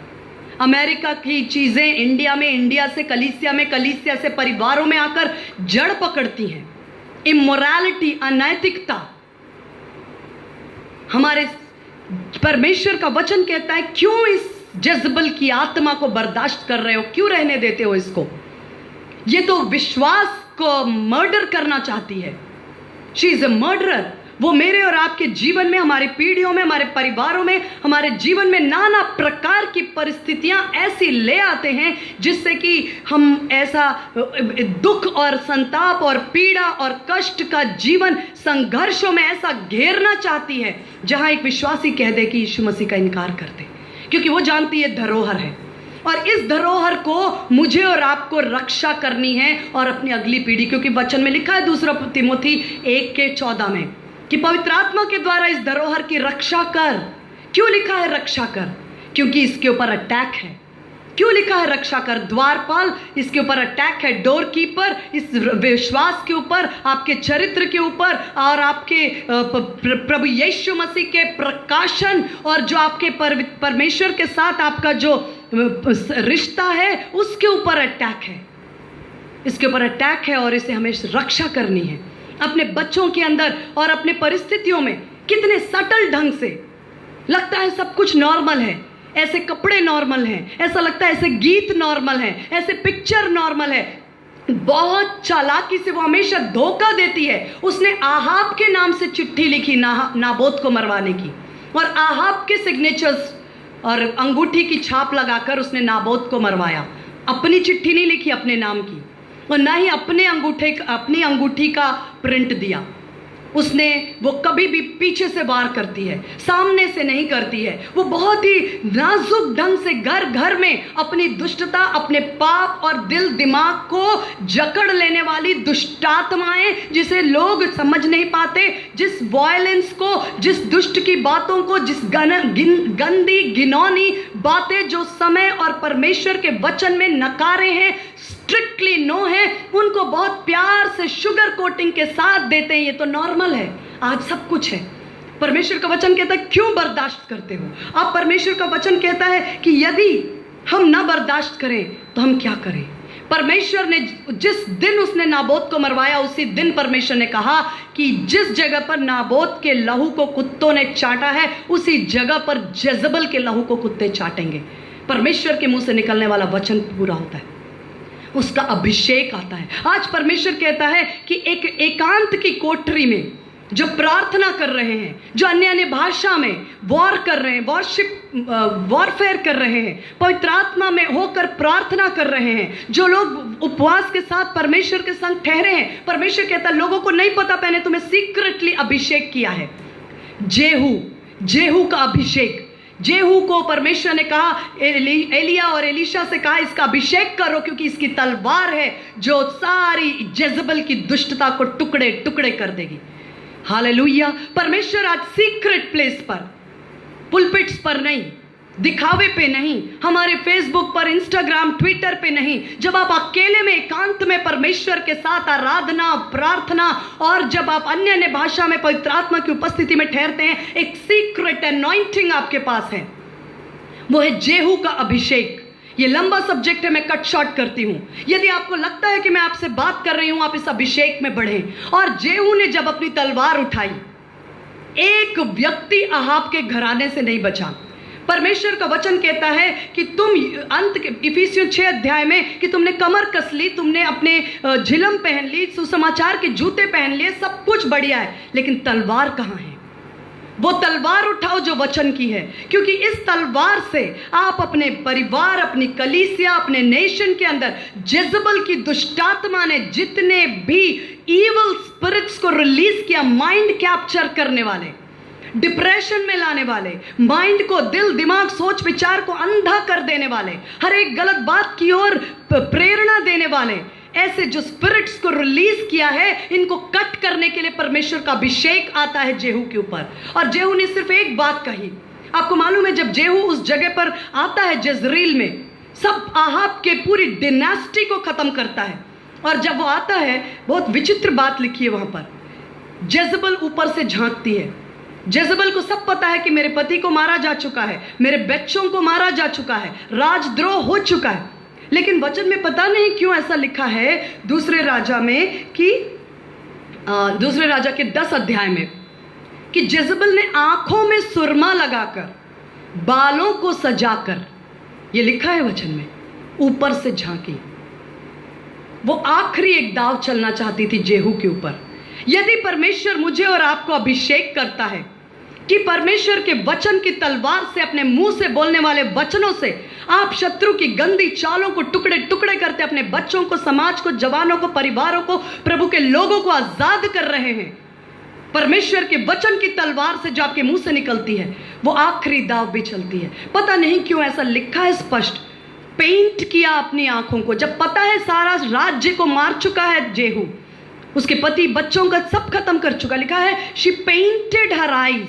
अमेरिका की चीजें इंडिया में, इंडिया से कलीसिया में, कलीसिया से परिवारों में आकर जड़ पकड़ती हैं। इमोरलिटी, अनैतिकता, हमारे परमेश्वर का वचन कहता है क्यों इस जेजबेल की आत्मा को बर्दाश्त कर रहे हो, क्यों रहने देते हो इसको? ये तो विश्वास को मर्डर करना चाहती है। She is a murderer. वो मेरे और आपके जीवन में, हमारी पीढ़ियों में, हमारे परिवारों में, हमारे जीवन में नाना प्रकार की परिस्थितियां ऐसी ले आते हैं जिससे कि हम ऐसा दुख और संताप और पीड़ा और कष्ट का जीवन संघर्षों में ऐसा घेरना चाहती है जहां एक विश्वासी कह दे कि यीशु मसीह का इनकार कर दे, क्योंकि वो जानती है धरोहर है और इस धरोहर को मुझे और आपको रक्षा करनी है और अपनी अगली पीढ़ी, क्योंकि वचन में लिखा है 2 तिमोथी 1:14 में कि पवित्र आत्मा के द्वारा इस धरोहर की रक्षा कर। क्यों लिखा है रक्षा कर? क्योंकि इसके ऊपर अटैक है। क्यों लिखा है रक्षा कर? द्वारपाल, इसके ऊपर अटैक है। डोर कीपर, इस विश्वास के ऊपर, आपके चरित्र के ऊपर और आपके प्रभु यीशु मसीह के प्रकाशन और जो आपके परमेश्वर के साथ आपका जो रिश्ता है उसके ऊपर अटैक है। इसके ऊपर अटैक है और इसे हमें रक्षा करनी है अपने बच्चों के अंदर और अपने परिस्थितियों में। कितने सटल ढंग से लगता है सब कुछ नॉर्मल है, ऐसे कपड़े नॉर्मल हैं, ऐसा लगता है ऐसे गीत नॉर्मल हैं, ऐसे पिक्चर नॉर्मल है। बहुत चालाकी से वो हमेशा धोखा देती है। उसने आहाब के नाम से चिट्ठी लिखी नाबोत को मरवाने की, और आहाब के सिग्नेचर्स और अंगूठी की छाप लगाकर उसने नाबोत को मरवाया। अपनी चिट्ठी नहीं लिखी अपने नाम की, और ना ही अपनी अंगूठी का प्रिंट दिया उसने। वो कभी भी पीछे से वार करती है, सामने से नहीं करती है। वो बहुत ही नाजुक ढंग से घर घर में अपनी दुष्टता, अपने पाप और दिल दिमाग को जकड़ लेने वाली दुष्टात्माएं, जिसे लोग समझ नहीं पाते, जिस वायलेंस को, जिस दुष्ट की बातों को, जिस गंदी घिनौनी बातें जो समय और परमेश्वर के वचन में नकारे हैं, स्ट्रिक्टली नो है, उनको बहुत प्यार से शुगर कोटिंग के साथ देते हैं। ये तो नॉर्मल है, आज सब कुछ है। परमेश्वर का वचन कहता है क्यों बर्दाश्त करते हो आप? परमेश्वर का वचन कहता है कि यदि हम ना बर्दाश्त करें तो हम क्या करें? परमेश्वर ने जिस दिन उसने नाबोत को मरवाया, उसी दिन परमेश्वर ने कहा कि जिस जगह पर नाबोत के लहू को कुत्तों ने चाटा है, उसी जगह पर जेजबेल के लहू को कुत्ते चाटेंगे। परमेश्वर के मुंह से निकलने वाला वचन पूरा होता है, उसका अभिषेक आता है। आज परमेश्वर कहता है कि एक एकांत की कोठरी में जो प्रार्थना कर रहे हैं, जो अन्य अन्य भाषा में वॉर कर रहे हैं, वॉरफेयर कर रहे हैं, पवित्र आत्मा में होकर प्रार्थना कर रहे हैं, जो लोग उपवास के साथ परमेश्वर के संग ठहरे हैं, परमेश्वर कहता है लोगों को नहीं पता, मैंने तुम्हें सीक्रेटली अभिषेक किया है। जेहू का अभिषेक। जेहू को परमेश्वर ने कहा, एलिया और एलीशा से कहा इसका अभिषेक करो, क्योंकि इसकी तलवार है जो सारी जेजबेल की दुष्टता को टुकड़े टुकड़े कर देगी। हालेलुया। परमेश्वर आज सीक्रेट प्लेस पर, पुलपिट्स पर नहीं, दिखावे पे नहीं, हमारे फेसबुक पर, इंस्टाग्राम, ट्विटर पे नहीं, जब आप अकेले में एकांत में परमेश्वर के साथ आराधना, प्रार्थना और जब आप अन्य अन्य भाषा में पवित्र आत्मा की उपस्थिति में ठहरते हैं, एक सीक्रेट अनॉइंटिंग आपके पास है। वो है जेहू का अभिषेक। ये लंबा सब्जेक्ट है, मैं कट शॉर्ट करती हूं। यदि आपको लगता है कि मैं आपसे बात कर रही हूं, आप इस अभिषेक में बढ़ें। और जेहू ने जब अपनी तलवार उठाई, एक व्यक्ति अहाब के घराने से नहीं बचा। परमेश्वर का वचन कहता है कि तुम अंत के इफिसियों 6 अध्याय में कि तुमने कमर कस ली, तुमने अपने झिलम पहन ली, सुसमाचार के जूते पहन लिए, सब कुछ बढ़िया है, लेकिन तलवार कहाँ है? वो तलवार उठाओ जो वचन की है, क्योंकि इस तलवार से आप अपने परिवार, अपनी कलीसिया, अपने नेशन के अंदर जेजबल की दुष्टात्मा ने जितने भी इविल स्पिरिट्स को रिलीज किया, माइंड कैप्चर करने वाले, डिप्रेशन में लाने वाले, माइंड को, दिल दिमाग सोच विचार को अंधा कर देने वाले, हर एक गलत बात की ओर प्रेरणा देने वाले, ऐसे जो स्पिरिट्स को रिलीज किया है, इनको कट करने के लिए परमेश्वर का अभिषेक आता है जेहू के ऊपर। और जेहू ने सिर्फ एक बात कही। आपको मालूम है, जब जेहू उस जगह पर आता है जज़रेल में, सब आहाब के पूरी डिनास्टी को खत्म करता है। और जब वो आता है, बहुत विचित्र बात लिखी है वहां पर, जेजबल ऊपर से झांकती है। जेजबल को सब पता है कि मेरे पति को मारा जा चुका है, मेरे बच्चों को मारा जा चुका है, राजद्रोह हो चुका है। लेकिन वचन में पता नहीं क्यों ऐसा लिखा है दूसरे राजा में कि दूसरे राजा के 10 अध्याय में कि जेजबल ने आंखों में सुरमा लगाकर, बालों को सजाकर, ये लिखा है वचन में, ऊपर से झांकी। वो आखिरी एक दाव चलना चाहती थी जेहू के ऊपर। यदि परमेश्वर मुझे और आपको अभिषेक करता है कि परमेश्वर के वचन की तलवार से, अपने मुंह से बोलने वाले वचनों से आप शत्रु की गंदी चालों को टुकड़े टुकड़े करते, अपने बच्चों को, समाज को, जवानों को, परिवारों को, प्रभु के लोगों को आजाद कर रहे हैं, परमेश्वर के वचन की तलवार से जो आपके मुंह से निकलती है, वो आखिरी दाव भी चलती है। पता नहीं क्यों ऐसा लिखा है, स्पष्ट पेंट किया अपनी आंखों को। जब पता है सारा राज्य को मार चुका है जेहू, उसके पति बच्चों का सब खत्म कर चुका, लिखा है she painted her eyes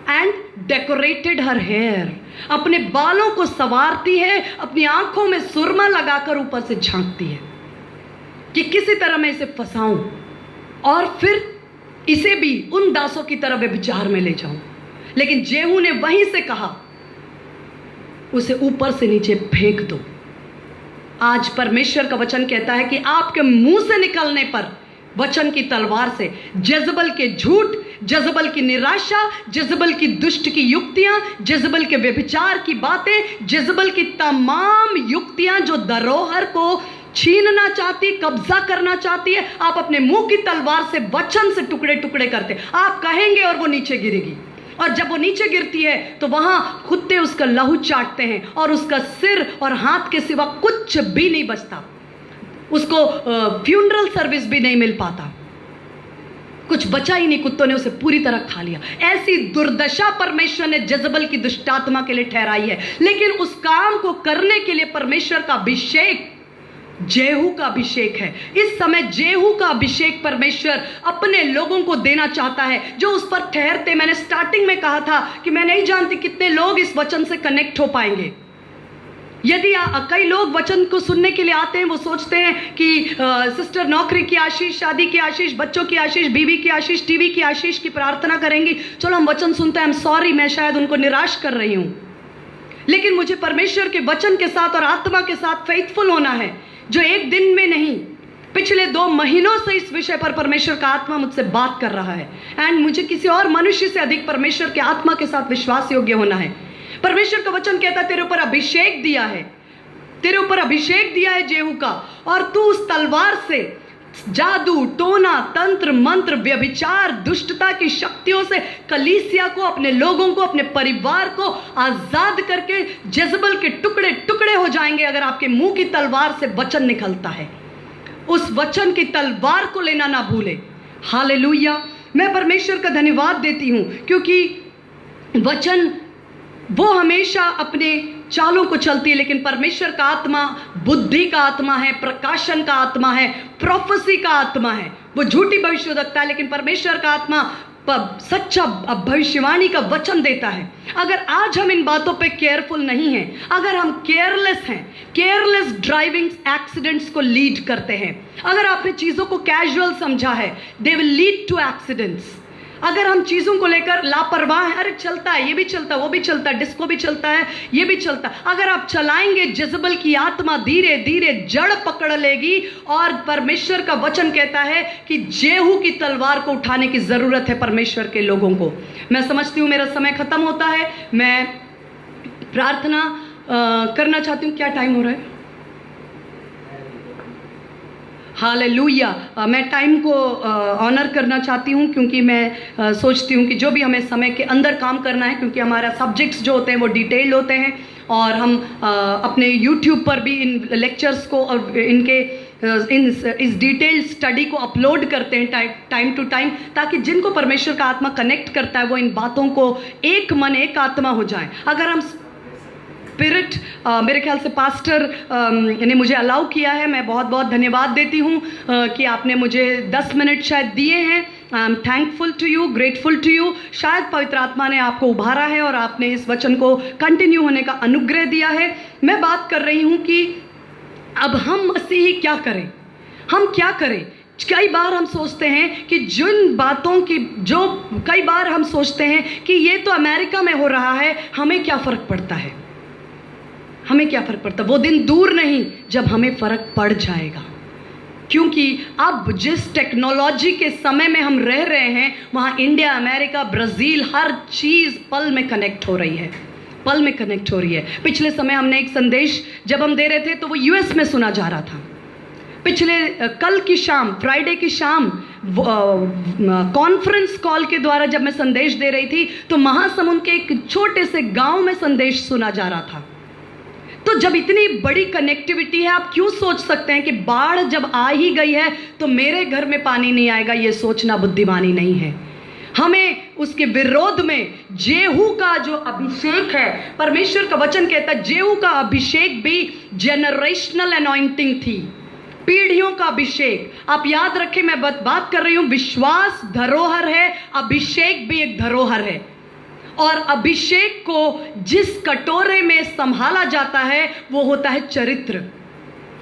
and decorated her hair. अपने बालों को संवारती है, अपनी आंखों में सुरमा लगाकर ऊपर से झांकती है कि किसी तरह मैं इसे फंसाऊं और फिर इसे भी उन दासों की तरह व्यभिचार में ले जाऊं। लेकिन जेहू ने वहीं से कहा, उसे ऊपर से नीचे फेंक दो। आज परमेश्वर का वचन कहता है कि आपके मुंह से निकलने पर वचन की तलवार से जेजबल के झूठ, जेजबल की निराशा, जेजबल की दुष्ट की युक्तियां, जेजबल के व्यभिचार की बातें, जेजबल की तमाम युक्तियां जो धरोहर को छीनना चाहती, कब्जा करना चाहती है, आप अपने मुंह की तलवार से, वचन से टुकड़े टुकड़े करते। आप कहेंगे और वो नीचे गिरेगी, और जब वो नीचे गिरती है तो वहां कुत्ते उसका लहू चाटते हैं और उसका सिर और हाथ के सिवा कुछ भी नहीं बचता, उसको फ्यूनरल सर्विस भी नहीं मिल पाता, कुछ बचा ही नहीं, कुत्तों ने उसे पूरी तरह खा लिया। ऐसी दुर्दशा परमेश्वर ने जेजबल की दुष्टात्मा के लिए ठहराई है। लेकिन उस काम को करने के लिए परमेश्वर का अभिषेक जेहू का अभिषेक है। इस समय जेहू का अभिषेक परमेश्वर अपने लोगों को देना चाहता है जो उस पर ठहरते। मैंने स्टार्टिंग में कहा था कि मैं नहीं जानती कितने लोग इस वचन से कनेक्ट हो पाएंगे। यदि कई लोग वचन को सुनने के लिए आते हैं, वो सोचते हैं कि सिस्टर नौकरी की आशीष, शादी की आशीष, बच्चों की आशीष, बीवी की आशीष, टीवी की आशीष की प्रार्थना करेंगी, चलो हम वचन सुनते हैं। आई एम सॉरी, मैं शायद उनको निराश कर रही हूं, लेकिन मुझे परमेश्वर के वचन के साथ और आत्मा के साथ फेथफुल होना है, जो एक दिन में नहीं, पिछले 2 महीनों से इस विषय पर परमेश्वर का आत्मा मुझसे बात कर रहा है। एंड मुझे किसी और मनुष्य से अधिक परमेश्वर के आत्मा के साथ विश्वास योग्य होना है। परमेश्वर का वचन कहता है तेरे ऊपर अभिषेक दिया है, तेरे ऊपर अभिषेक दिया है जेहू का, और तू उस तलवार से जादू, टोना, तंत्र, मंत्र, व्यभिचार, दुष्टता की शक्तियों से कलीसिया को, अपने लोगों को, अपने परिवार को आजाद करके जेजबल के टुकड़े टुकड़े हो जाएंगे अगर आपके मुंह की तलवार से वचन निकलता है। उस वचन की तलवार को लेना ना भूले। हालेलुया। मैं परमेश्वर का धन्यवाद देती हूं क्योंकि वचन वो हमेशा अपने चालों को चलती है, लेकिन परमेश्वर का आत्मा बुद्धि का आत्मा है, प्रकाशन का आत्मा है, प्रोफेसी का आत्मा है। वो झूठी भविष्यवक्ता है, लेकिन परमेश्वर का आत्मा सच्चा भविष्यवाणी का वचन देता है। अगर आज हम इन बातों पे केयरफुल नहीं हैं, अगर हम केयरलेस हैं, केयरलेस ड्राइविंग एक्सीडेंट्स को लीड करते हैं, अगर आपने चीज़ों को कैजुअल समझा है, they will lead to accidents. अगर हम चीज़ों को लेकर लापरवाह हैं, अरे चलता है, ये भी चलता है, वो भी चलता है, डिस्को भी चलता है, ये भी चलता है, अगर आप चलाएंगे जज़बल की आत्मा धीरे धीरे जड़ पकड़ लेगी। और परमेश्वर का वचन कहता है कि जेहू की तलवार को उठाने की ज़रूरत है परमेश्वर के लोगों को। मैं समझती हूँ मेरा समय ख़त्म होता है, मैं प्रार्थना करना चाहती हूँ। क्या टाइम हो रहा है? हालेलुया। मैं टाइम को ऑनर करना चाहती हूँ, क्योंकि मैं सोचती हूँ कि जो भी हमें समय के अंदर काम करना है, क्योंकि हमारा सब्जेक्ट्स जो होते हैं वो डिटेल्ड होते हैं, और हम अपने यूट्यूब पर भी इन लेक्चर्स को और इनके इस डिटेल्ड स्टडी को अपलोड करते हैं टाइम टू टाइम, ताकि जिनको परमेश्वर का आत्मा कनेक्ट करता है वो इन बातों को एक मन एक आत्मा हो जाए। अगर हम स्पिरिट, मेरे ख्याल से पास्टर ने मुझे अलाउ किया है, मैं बहुत बहुत धन्यवाद देती हूँ कि आपने मुझे 10 मिनट शायद दिए हैं। I am thankful to you, grateful to you. शायद पवित्र आत्मा ने आपको उभारा है और आपने इस वचन को कंटिन्यू होने का अनुग्रह दिया है। मैं बात कर रही हूँ कि अब हम मसीही क्या करें, हम क्या करें। कई बार हम सोचते हैं कि जिन बातों की जो कई बार हम सोचते हैं कि ये तो अमेरिका में हो रहा है, हमें क्या फ़र्क पड़ता है, हमें क्या फ़र्क पड़ता है। वो दिन दूर नहीं जब हमें फ़र्क पड़ जाएगा, क्योंकि अब जिस टेक्नोलॉजी के समय में हम रह रहे हैं, वहाँ इंडिया, अमेरिका, ब्राज़ील, हर चीज़ पल में कनेक्ट हो रही है, पल में कनेक्ट हो रही है। पिछले समय हमने एक संदेश जब हम दे रहे थे तो वो यूएस में सुना जा रहा था। पिछले कल की शाम, फ्राइडे की शाम, कॉन्फ्रेंस कॉल के द्वारा जब मैं संदेश दे रही थी तो महासमुंद के एक छोटे से गांव में संदेश सुना जा रहा था। तो जब इतनी बड़ी कनेक्टिविटी है, आप क्यों सोच सकते हैं कि बाढ़ जब आ ही गई है तो मेरे घर में पानी नहीं आएगा? ये सोचना बुद्धिमानी नहीं है। हमें उसके विरोध में जेहू का जो अभिषेक है, परमेश्वर का वचन कहता है जेहू का अभिषेक भी जेनरेशनल अनॉइंटिंग थी, पीढ़ियों का अभिषेक। आप याद रखें, मैं बात कर रही हूं, विश्वास धरोहर है, अभिषेक भी एक धरोहर है। और अभिषेक को जिस कटोरे में संभाला जाता है वो होता है चरित्र।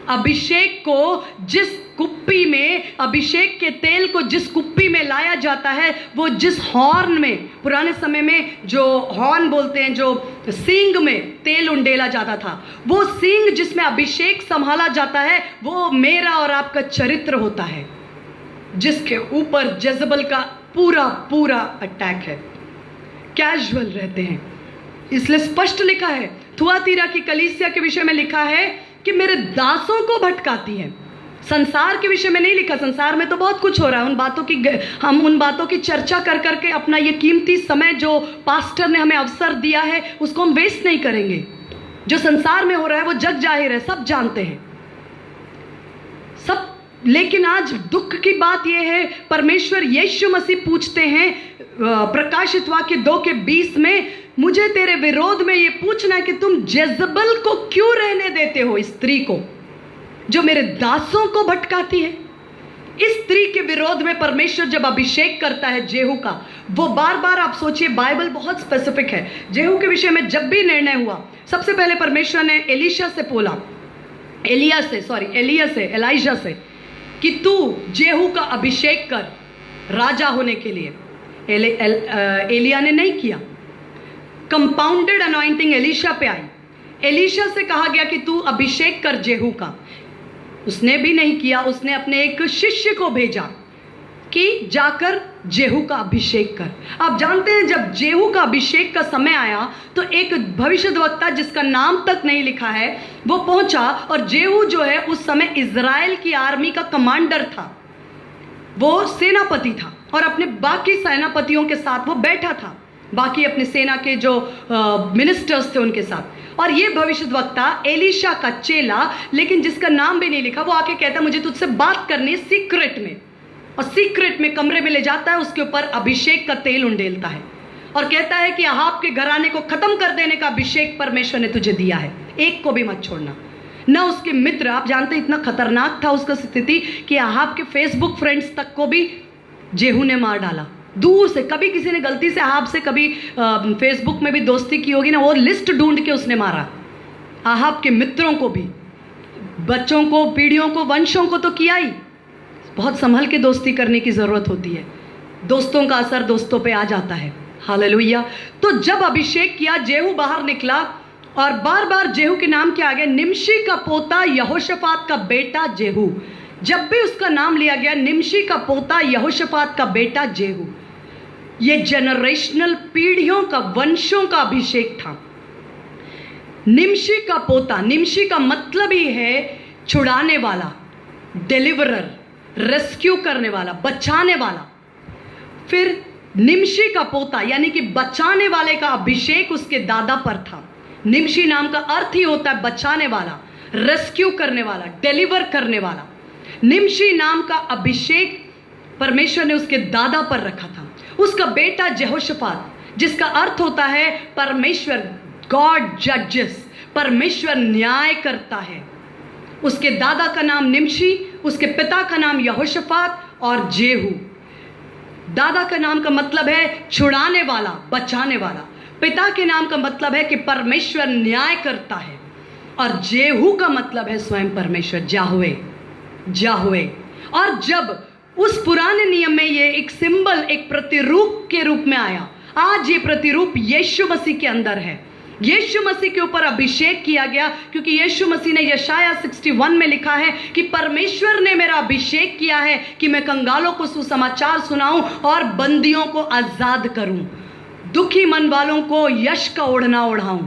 अभिषेक को जिस कुप्पी में, अभिषेक के तेल को जिस कुप्पी में लाया जाता है, वो जिस हॉर्न में, पुराने समय में जो हॉर्न बोलते हैं, जो सींग में तेल उंडेला जाता था, वो सींग जिसमें अभिषेक संभाला जाता है, वो मेरा और आपका चरित्र होता है, जिसके ऊपर जज़बल का पूरा पूरा अटैक है। कैजुअल रहते हैं, इसलिए स्पष्ट लिखा है, थुआतीरा की कलीसिया के विषय में लिखा है कि मेरे दासों को भटकाती है। संसार के विषय में नहीं लिखा, संसार में तो बहुत कुछ हो रहा है, उन बातों की हम उन बातों की चर्चा कर करके अपना ये कीमती समय जो पास्टर ने हमें अवसर दिया है उसको हम वेस्ट नहीं करेंगे। जो संसार में हो रहा है वो जग जाहिर है, सब जानते हैं सब। लेकिन आज दुख की बात यह है, परमेश्वर यीशु मसीह पूछते हैं प्रकाशित वाक्य 2:20 में, मुझे तेरे विरोध में ये पूछना है कि तुम जेजबल को क्यों रहने देते हो, स्त्री को जो मेरे दासों को भटकाती है। इस स्त्री के विरोध में परमेश्वर जब अभिषेक करता है जेहू का, वो बार बार, आप सोचिए बाइबल बहुत स्पेसिफिक है। जेहू के विषय में जब भी निर्णय हुआ, सबसे पहले परमेश्वर ने एलीशा से बोला, एलिया से कि तू जेहू का अभिषेक कर राजा होने के लिए। एलिया ने नहीं किया। कंपाउंडेड अनॉइंटिंग एलीशा पे आई। एलीशा से कहा गया कि तू अभिषेक कर जेहू का, उसने भी नहीं किया। उसने अपने एक शिष्य को भेजा कि जाकर जेहू का अभिषेक कर। आप जानते हैं जब जेहू का अभिषेक का समय आया तो एक भविष्यद्वक्ता जिसका नाम तक नहीं लिखा है वो पहुंचा, और जेहू जो है उस समय इजराइल की आर्मी का कमांडर था, वो सेनापति था, और अपने बाकी सेनापतियों के साथ वो बैठा था, बाकी अपने सेना के जो मिनिस्टर्स थे उनके साथ। और ये भविष्यद्वक्ता एलीशा का चेला, लेकिन जिसका नाम भी नहीं लिखा, वो आके कहता मुझे तुझसे बात करनी है सीक्रेट में, और सीक्रेट में कमरे में ले जाता है, उसके ऊपर अभिषेक का तेल उंडेलता है और कहता है कि अहाब के घराने को खत्म कर देने का अभिषेक परमेश्वर ने तुझे दिया है, एक को भी मत छोड़ना। न उसके मित्र, आप जानते इतना खतरनाक था उसका स्थिति कि अहाब के फेसबुक फ्रेंड्स तक को भी जेहू ने मार डाला दूर से। कभी किसी ने गलती से अहाब से कभी फेसबुक में भी दोस्ती की होगी ना, वो लिस्ट ढूंढ के उसने मारा। अहाब के मित्रों को भी, बच्चों को, पीढ़ियों को, वंशों को तो किया ही। बहुत संभल के दोस्ती करने की ज़रूरत होती है। दोस्तों का असर दोस्तों पे आ जाता है। हालेलुया। तो जब अभिषेक किया, जेहू बाहर निकला और बार बार जेहू के नाम क्या आ गया? निमशी का पोता यहोशाफात का बेटा जेहू। जब भी उसका नाम लिया गया, निमशी का पोता यहोशाफात का बेटा जेहू, ये जनरेशनल पीढ़ियों का, वंशों का अभिषेक था। निमशी का पोता, निमशी का मतलब ही है छुड़ाने वाला, डिलीवरर, रेस्क्यू करने वाला, बचाने वाला। फिर निमशी का पोता यानी कि बचाने वाले का अभिषेक उसके दादा पर था। निमशी नाम का अर्थ ही होता है बचाने वाला, रेस्क्यू करने वाला, डिलीवर करने वाला। निमशी नाम का अभिषेक परमेश्वर ने उसके दादा पर रखा था। उसका बेटा यहोशाफात, जिसका अर्थ होता है परमेश्वर, गॉड जजेस, परमेश्वर न्याय करता है। उसके दादा का नाम निमशी, उसके पिता का नाम यहोशाफात और जेहू। दादा का नाम का मतलब है छुड़ाने वाला, बचाने वाला। पिता के नाम का मतलब है कि परमेश्वर न्याय करता है। और जेहू का मतलब है स्वयं परमेश्वर, जाहवे, जाहवे। और जब उस पुराने नियम में ये एक सिंबल, एक प्रतिरूप के रूप में आया, आज ये प्रतिरूप यीशु मसीह के अंदर है। यीशु मसीह के ऊपर अभिषेक किया गया, क्योंकि यीशु मसीह ने यशाया 61 में लिखा है कि परमेश्वर ने मेरा अभिषेक किया है कि मैं कंगालों को सुसमाचार सुनाऊं और बंदियों को आजाद करूं, दुखी मन वालों को यश का ओढ़ना ओढ़ाऊं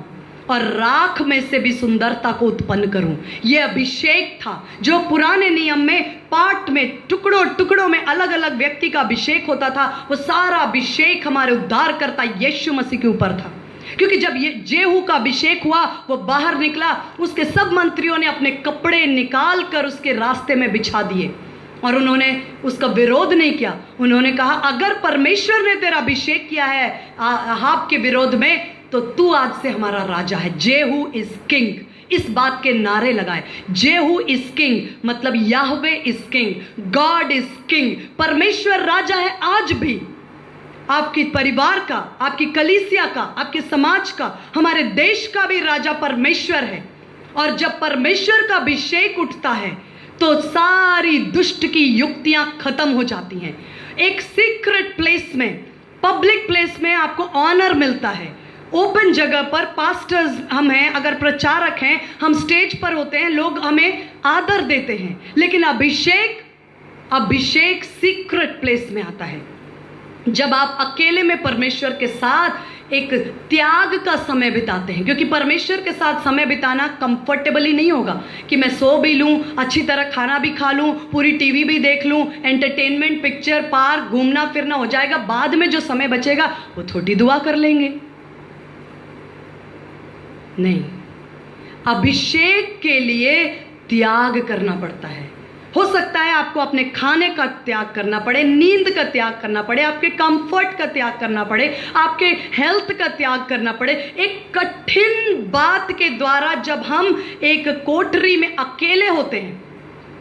और राख में से भी सुंदरता को उत्पन्न करूं। यह अभिषेक था जो पुराने नियम में पार्ट में, टुकड़ों टुकड़ों में अलग अलग व्यक्ति का अभिषेक होता था। वो सारा अभिषेक हमारे उद्धारकर्ता यीशु मसीह के ऊपर था। क्योंकि जब ये जेहू का अभिषेक हुआ, वो बाहर निकला, उसके सब मंत्रियों ने अपने कपड़े निकाल कर उसके रास्ते में बिछा दिए और उन्होंने उसका विरोध नहीं किया। उन्होंने कहा, अगर परमेश्वर ने तेरा अभिषेक किया है अहाब के विरोध में, तो तू आज से हमारा राजा है। जेहू इज किंग, इस बात के नारे लगाए। जेहू इज किंग मतलब Yahweh is king, God is king. परमेश्वर राजा है आज भी। आपके परिवार का, आपकी कलीसिया का, आपके समाज का, हमारे देश का भी राजा परमेश्वर है। और जब परमेश्वर का अभिषेक उठता है तो सारी दुष्ट की युक्तियां खत्म हो जाती हैं। एक सीक्रेट प्लेस में, पब्लिक प्लेस में आपको ऑनर मिलता है। ओपन जगह पर पास्टर्स हम हैं, अगर प्रचारक हैं, हम स्टेज पर होते हैं, लोग हमें आदर देते हैं। लेकिन अभिषेक सीक्रेट प्लेस में आता है। जब आप अकेले में परमेश्वर के साथ एक त्याग का समय बिताते हैं, क्योंकि परमेश्वर के साथ समय बिताना कंफर्टेबली नहीं होगा कि मैं सो भी लूं, अच्छी तरह खाना भी खा लूं, पूरी टीवी भी देख लूं, एंटरटेनमेंट, पिक्चर, पार्क, घूमना फिरना हो जाएगा, बाद में जो समय बचेगा वो थोड़ी दुआ कर लेंगे। नहीं, अभिषेक के लिए त्याग करना पड़ता है। हो सकता है आपको अपने खाने का त्याग करना पड़े, नींद का त्याग करना पड़े, आपके कंफर्ट का त्याग करना पड़े, आपके हेल्थ का त्याग करना पड़े। एक कठिन बात के द्वारा जब हम एक कोठरी में अकेले होते हैं,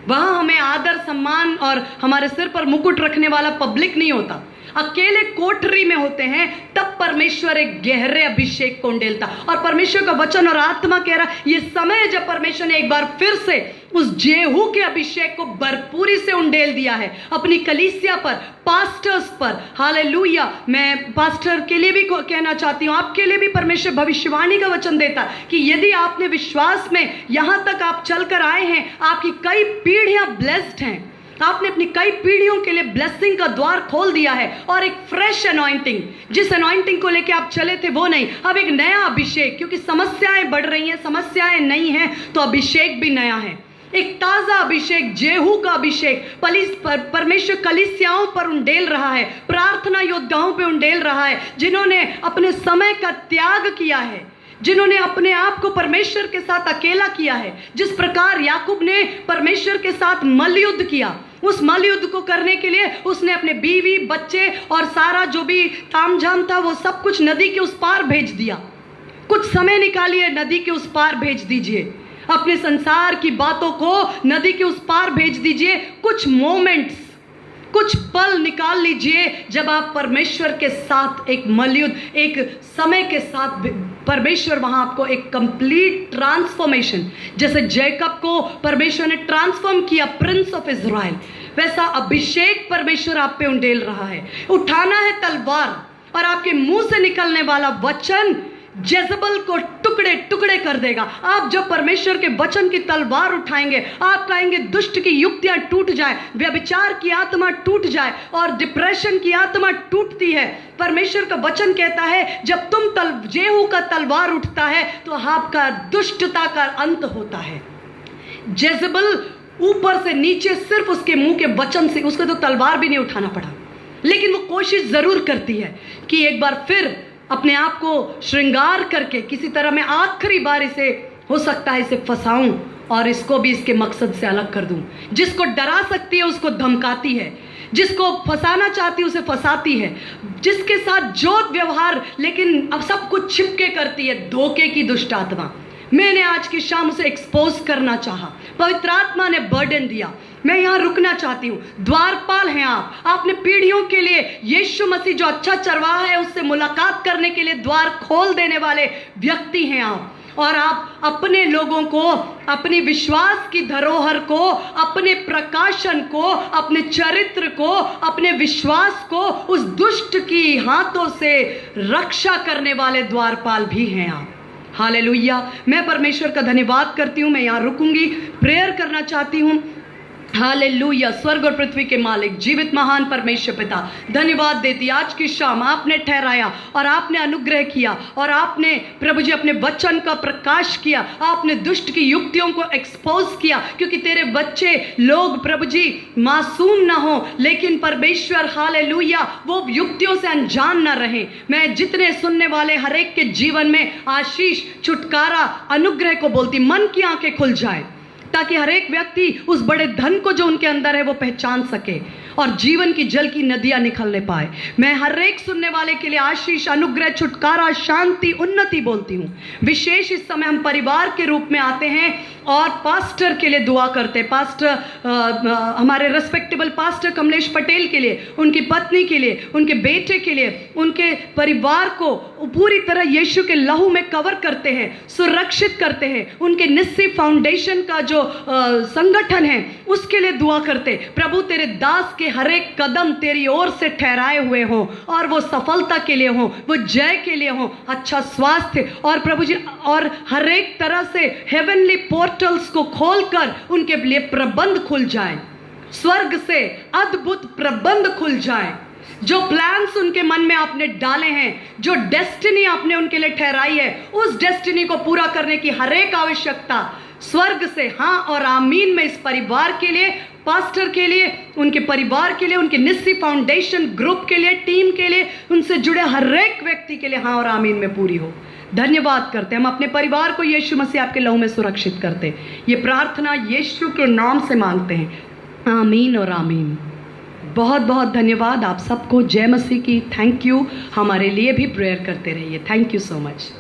वहां हमें आदर सम्मान और हमारे सिर पर मुकुट रखने वाला पब्लिक नहीं होता। अकेले कोठरी में होते हैं, तब परमेश्वर एक गहरे अभिषेक को उंडेलता। और परमेश्वर का वचन और आत्मा कह रहा है, ये समय है जब परमेश्वर ने एक बार फिर से उस जेहू के अभिषेक को भरपूरी से उंडेल दिया है अपनी कलीसिया पर, पास्टर्स पर। हालेलुया। मैं पास्टर के लिए भी कहना चाहती हूँ, आपके लिए भी परमेश्वर भविष्यवाणी का वचन देता कि यदि आपने विश्वास में यहाँ तक आप चलकर आए हैं, आपकी कई पीढ़ियां ब्लेस्ड हैं, आपने अपनी कई पीढ़ियों के लिए ब्लेसिंग का द्वार खोल दिया है। और एक फ्रेश अनॉइंटिंग, जिस अनॉइंटिंग को लेके आप चले थे वो नहीं, अब एक नया अभिषेक, क्योंकि समस्याएं बढ़ रही हैं, समस्याएं नहीं हैं तो अभिषेक भी नया है। एक ताजा अभिषेक, जेहू का अभिषेक परमेश्वर कलीसियाओं पर उंडेल रहा है, प्रार्थना योद्धाओं पे उंडेल रहा है, जिन्होंने अपने समय का त्याग किया है, जिन्होंने अपने आप को परमेश्वर के साथ अकेला किया है। जिस प्रकार याकूब ने परमेश्वर के साथ मल्लयुद्ध किया, उस मल्लयुद्ध को करने के लिए उसने अपने बीवी, बच्चे और सारा जो भी तामझाम था वो सब कुछ नदी के उस पार भेज दिया। कुछ समय निकालिए, नदी के उस पार भेज दीजिए, अपने संसार की बातों को नदी के उस पार भेज दीजिए। कुछ मोमेंट्स, कुछ पल निकाल लीजिए जब आप परमेश्वर के साथ एक मल्लयुद्ध, एक समय के साथ परमेश्वर वहां आपको एक कंप्लीट ट्रांसफॉर्मेशन, जैसे जैकब को परमेश्वर ने ट्रांसफॉर्म किया, प्रिंस ऑफ इजराइल, वैसा अभिषेक परमेश्वर आप पे उंडेल रहा है। उठाना है तलवार और आपके मुंह से निकलने वाला वचन जेजबल को टुकड़े टुकड़े कर देगा। आप जब परमेश्वर के वचन की तलवार उठाएंगे, आप कहेंगे दुष्ट की युक्तियां टूट जाए, व्यभिचार की आत्मा टूट जाए और डिप्रेशन की आत्मा टूटती है। परमेश्वर का वचन कहता है जब तुम जेहू का तलवार उठता है तो आपका दुष्टता का अंत होता है। जेजबल ऊपर से नीचे सिर्फ उसके मुंह के वचन से, उसको तो तलवार भी नहीं उठाना पड़ा, लेकिन वो कोशिश जरूर करती है कि एक बार फिर अपने आप को श्रृंगार करके किसी तरह मैं आखिरी बार इसे, हो सकता है इसे फंसाऊं और इसको भी इसके मकसद से अलग कर दूं। जिसको डरा सकती है उसको धमकाती है, जिसको फंसाना चाहती है उसे फंसाती है, जिसके साथ जो व्यवहार लेकिन अब सब कुछ छिपके करती है, धोखे की दुष्ट आत्मा। मैंने आज की शाम उसे एक्सपोज करना चाहा, पवित्र आत्मा ने बर्डन दिया। मैं यहाँ रुकना चाहती हूँ। द्वारपाल हैं आप, आपने पीढ़ियों के लिए यीशु मसीह जो अच्छा चरवाहा है उससे मुलाकात करने के लिए द्वार खोल देने वाले व्यक्ति हैं आप। और आप अपने लोगों को, अपनी विश्वास की धरोहर को, अपने प्रकाशन को, अपने चरित्र को, अपने विश्वास को उस दुष्ट की हाथों से रक्षा करने वाले द्वारपाल भी हैं आप। हालेलुया। मैं परमेश्वर का धन्यवाद करती हूँ। मैं यहाँ रुकूंगी, प्रेयर करना चाहती हूँ। हालेलुया। स्वर्ग और पृथ्वी के मालिक, जीवित महान परमेश्वर पिता, धन्यवाद देती आज की शाम आपने ठहराया और आपने अनुग्रह किया और आपने प्रभु जी अपने वचन का प्रकाश किया, आपने दुष्ट की युक्तियों को एक्सपोज किया, क्योंकि तेरे बच्चे लोग प्रभु जी मासूम ना हो, लेकिन परमेश्वर हालेलुया वो युक्तियों से अनजान ना रहे। मैं जितने सुनने वाले हर एक के जीवन में आशीष, छुटकारा, अनुग्रह को बोलती, मन की आंखें खुल जाए ताकि हर एक व्यक्ति उस बड़े धन को जो उनके अंदर है वो पहचान सके और जीवन की जल की नदियां निकलने पाए। मैं हर एक सुनने वाले के लिए आशीष, अनुग्रह, छुटकारा, शांति, उन्नति बोलती हूँ। विशेष इस समय हम परिवार के रूप में आते हैं और पास्टर के लिए दुआ करते हैं। पास्टर हमारे रेस्पेक्टेबल पास्टर कमलेश पटेल के लिए, उनकी पत्नी के लिए, उनके बेटे के लिए, उनके परिवार को पूरी तरह यीशु के लहू में कवर करते हैं, सुरक्षित करते हैं। उनके निस्सी फाउंडेशन का जो संगठन है उसके लिए दुआ करते। प्रभु तेरे दास के हर एक कदम तेरी ओर से ठहराए हुए हों और वो सफलता के लिए हों, वो जय के लिए हों, अच्छा स्वास्थ्य और प्रभु जी और हर एक तरह से हेवनली पोर्टल्स को खोलकर उनके लिए प्रबंध खुल जाए, स्वर्ग से अद्भुत प्रबंध खुल जाए। जो प्लान्स उनके मन में आपने डाले हैं, जो डेस्टिनी आपने उनके लिए ठहराई है, उस डेस्टिनी को पूरा करने की हर एक आवश्यकता स्वर्ग से हाँ और आमीन में इस परिवार के लिए, पास्टर के लिए, उनके परिवार के लिए, उनके निस्सी फाउंडेशन ग्रुप के लिए, टीम के लिए, उनसे जुड़े हर एक व्यक्ति के लिए हाँ और आमीन में पूरी हो। धन्यवाद करते हैं। हम अपने परिवार को यीशु मसीह आपके लहू में सुरक्षित करते हैं। ये प्रार्थना यीशु के नाम से मांगते हैं, आमीन और आमीन। बहुत बहुत धन्यवाद आप सबको। जय मसीह की। Thank you. हमारे लिए भी प्रेयर करते रहिए। Thank you so much.